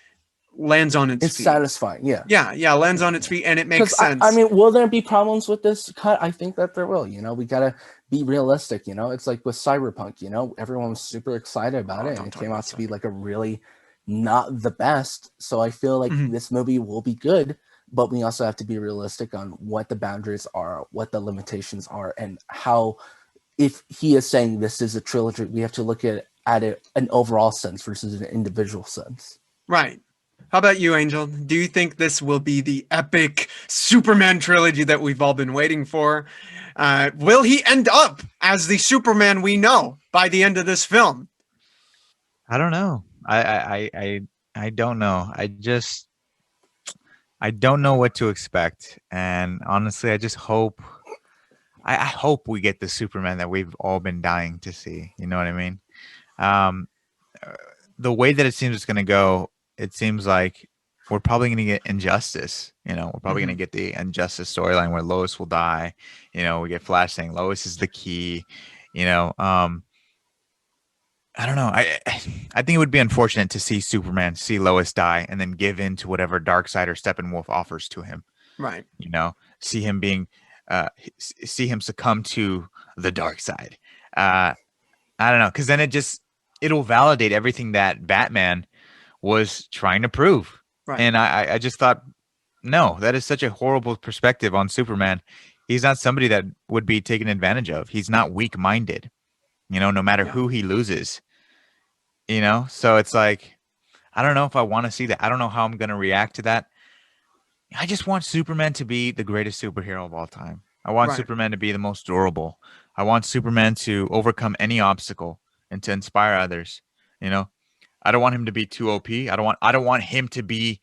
lands on its It's feet. satisfying, yeah. Yeah, lands on its feet, and it makes sense. I mean, will there be problems with this cut? I think that there will. We gotta be realistic. It's like with Cyberpunk. Everyone was super excited about it, and it came out to be like a really not the best. So I feel like this movie will be good, but we also have to be realistic on what the boundaries are, what the limitations are, and how. If he is saying this is a trilogy, we have to look at it an overall sense versus an individual sense. Right. How about you, Angel? Do you think this will be the epic Superman trilogy that we've all been waiting for? Will he end up as the Superman we know by the end of this film? I don't know. I don't know. I don't know what to expect. And honestly, I just hope I hope we get the Superman that we've all been dying to see. You know what I mean? Um, the way that it seems it's going to go, it seems like we're probably going to get Injustice. We're probably going to get the Injustice storyline where Lois will die. We get Flash saying Lois is the key. I don't know. I think it would be unfortunate to see Superman see Lois die and then give in to whatever Darkseid or Steppenwolf offers to him. Right. See him see him succumb to the dark side. I don't know, because then it'll validate everything that Batman was trying to prove. Right. And I just thought, no, that is such a horrible perspective on Superman. He's not somebody that would be taken advantage of. He's not weak-minded, no matter who he loses. So it's like, I don't know if I want to see that. I don't know how I'm going to react to that. I just want Superman to be the greatest superhero of all time. I want Superman to be the most durable. I want Superman to overcome any obstacle and to inspire others. I don't want him to be too OP. I don't want him to be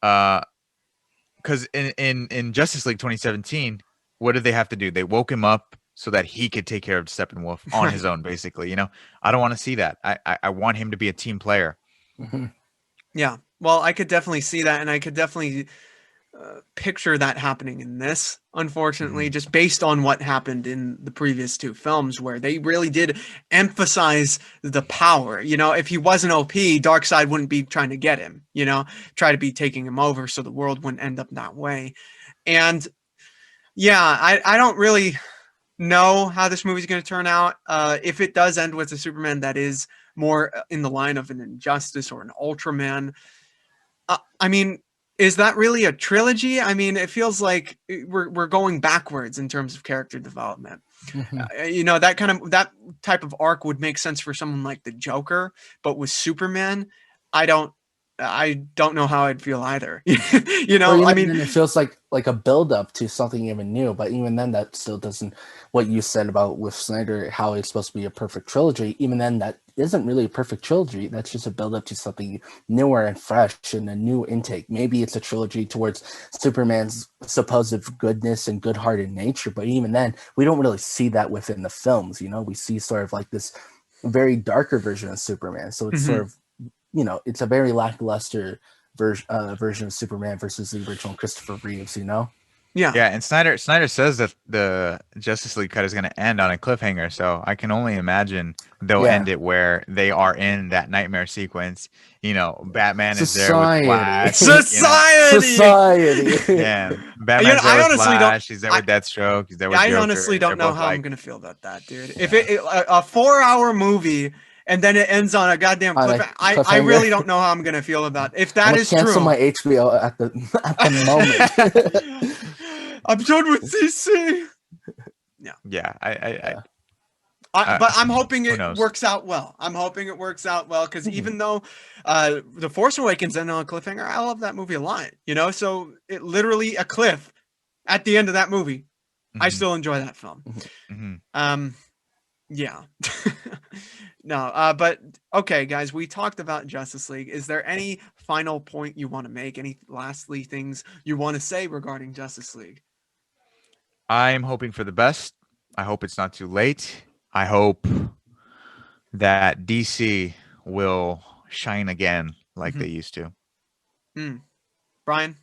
because in Justice League 2017, what did they have to do? They woke him up so that he could take care of Steppenwolf on his own, basically. I don't want to see that. I want him to be a team player. Mm-hmm. Yeah. Well, I could definitely see that, and I could definitely picture that happening in this, unfortunately, just based on what happened in the previous two films, where they really did emphasize the power. If he wasn't OP, Darkseid wouldn't be trying to get him, try to be taking him over so the world wouldn't end up that way. And yeah, I don't really know how this movie's going to turn out. If it does end with a Superman that is more in the line of an Injustice or an Ultraman, I mean, is that really a trilogy? I mean, it feels like we're going backwards in terms of character development. That type of arc would make sense for someone like the Joker, but with Superman, I don't know how I'd feel either. I mean, it feels like a build up to something even new, but even then that still doesn't, what you said about with Snyder, how it's supposed to be a perfect trilogy, even then that isn't really a perfect trilogy. That's just a build up to something newer and fresh and a new intake. Maybe it's a trilogy towards Superman's supposed goodness and good-hearted nature, but even then we don't really see that within the films. We see sort of like this very darker version of Superman. So it's sort of, it's a very lackluster version of Superman versus the original Christopher Reeves, Yeah. Yeah, and Snyder says that the Justice League cut is going to end on a cliffhanger, so I can only imagine they'll end it where they are in that nightmare sequence. Batman is there with Flash. Society. Yeah, Batman's there with Flash. He's there with Deathstroke. He's there with Joker. I honestly don't know how I'm going to feel about that, dude. If a 4-hour movie and then it ends on a goddamn cliffhanger, I really don't know how I'm going to feel about it. If that is true. Cancel my HBO at the moment. I'm done with DC. Yeah. But I'm hoping it works out well. Because even though The Force Awakens ended on a cliffhanger, I love that movie a lot. So it literally a cliff at the end of that movie. I still enjoy that film. Yeah. No, but okay, guys, we talked about Justice League. Is there any final point you want to make? Any lastly things you want to say regarding Justice League? I'm hoping for the best. I hope it's not too late. I hope that DC will shine again like they used to. Brian,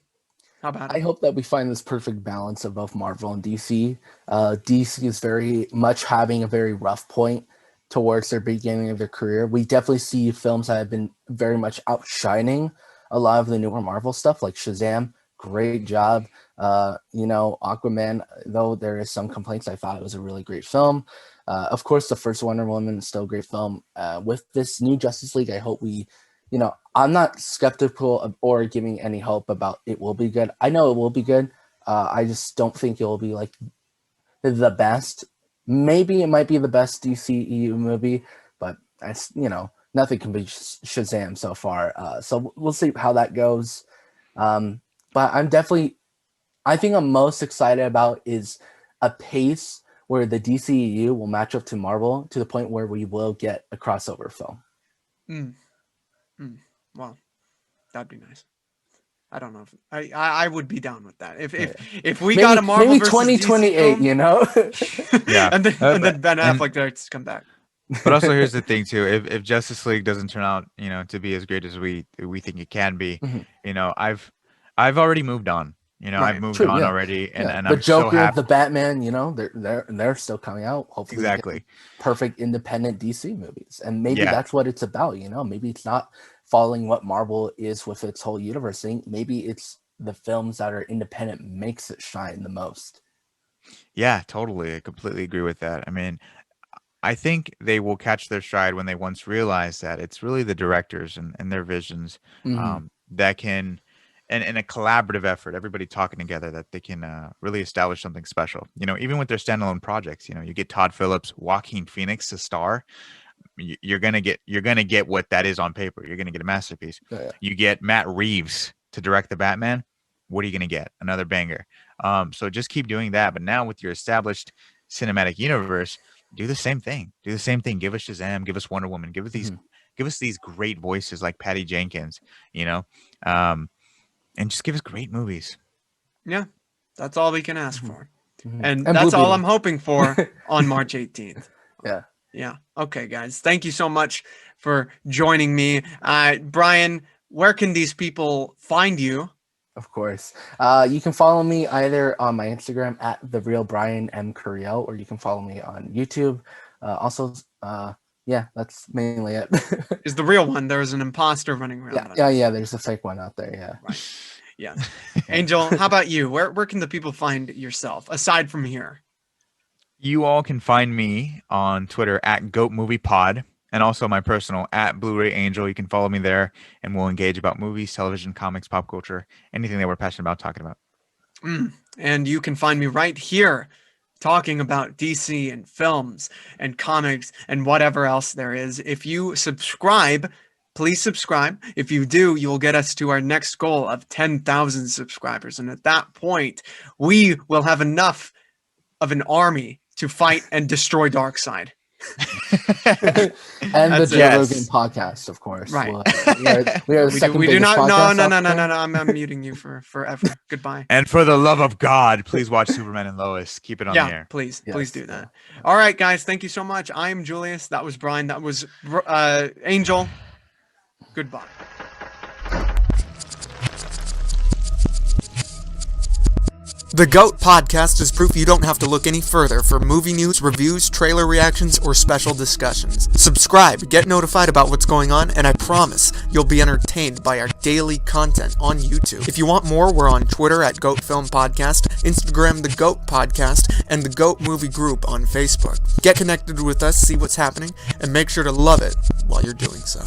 how about it? I hope that we find this perfect balance of both Marvel and DC. DC is very much having a very rough point towards their beginning of their career. We definitely see films that have been very much outshining a lot of the newer Marvel stuff, like Shazam. Great job. Aquaman, though there is some complaints, I thought it was a really great film. Of course, the first Wonder Woman is still a great film. With this new Justice League, I hope I'm not skeptical or giving any hope about it will be good. I know it will be good. I just don't think it will be like the best. Maybe it might be the best DCEU movie, but nothing can be Shazam so far. So we'll see how that goes. But I think I'm most excited about is a pace where the DCEU will match up to Marvel to the point where we will get a crossover film. Well, that'd be nice. I don't know if I would be down with that. If we got a Marvel maybe versus 2028, DC film, Yeah. and then Ben Affleck starts to come back. But also, here's the thing too: if Justice League doesn't turn out, to be as great as we think it can be, I've already moved on. I've moved on already, and the I'm Joker, so happy. the Batman, they're still coming out. Hopefully, Exactly. Perfect independent DC movies, and maybe that's what it's about. Maybe it's not following what Marvel is with its whole universe thing. Maybe it's the films that are independent makes it shine the most. Yeah, totally. I completely agree with that. I mean, I think they will catch their stride when they once realize that it's really the directors and their visions that can, and in a collaborative effort, everybody talking together, that they can really establish something special. Even with their standalone projects, you get Todd Phillips, Joaquin Phoenix to star. You're gonna get what that is on paper. You're gonna get a masterpiece. Yeah. You get Matt Reeves to direct the Batman. What are you gonna get? Another banger. So just keep doing that. But now with your established cinematic universe, do the same thing. Give us Shazam. Give us Wonder Woman. Give us these great voices like Patty Jenkins. And just give us great movies. Yeah, that's all we can ask for, and And that's Blue all Beetle. I'm hoping for on March 18th. Yeah. Okay, guys, thank you so much for joining me. Brian, where can these people find you? Of course. You can follow me either on my Instagram at @therealbrianmcuriel, or you can follow me on YouTube. That's mainly it. Is the real one? There's an imposter running around. Yeah. There's a fake one out there. Yeah. Right. Yeah. Angel, how about you? Where can the people find yourself aside from here? You all can find me on Twitter at GoatMoviePod, and also my personal at Blu-ray Angel. You can follow me there, and we'll engage about movies, television, comics, pop culture, anything that we're passionate about talking about. And you can find me right here talking about DC and films and comics and whatever else there is. If you subscribe, please subscribe. If you do, you will get us to our next goal of 10,000 subscribers. And at that point, we will have enough of an army to fight and destroy Darkseid. And the Joe Rogan podcast, of course. Right. We are the second we do biggest not. podcast No. out there. I'm muting you for forever. Goodbye. And for the love of God, please watch Superman and Lois. Keep it on the air. Please Yes. do that. All right, guys. Thank you so much. I'm Julius. That was Brian. That was Angel. Goodbye. The GOAT Podcast is proof you don't have to look any further for movie news, reviews, trailer reactions, or special discussions. Subscribe, get notified about what's going on, and I promise you'll be entertained by our daily content on YouTube. If you want more, we're on Twitter at GOAT Film Podcast, Instagram The GOAT Podcast, and the GOAT Movie Group on Facebook. Get connected with us, see what's happening, and make sure to love it while you're doing so.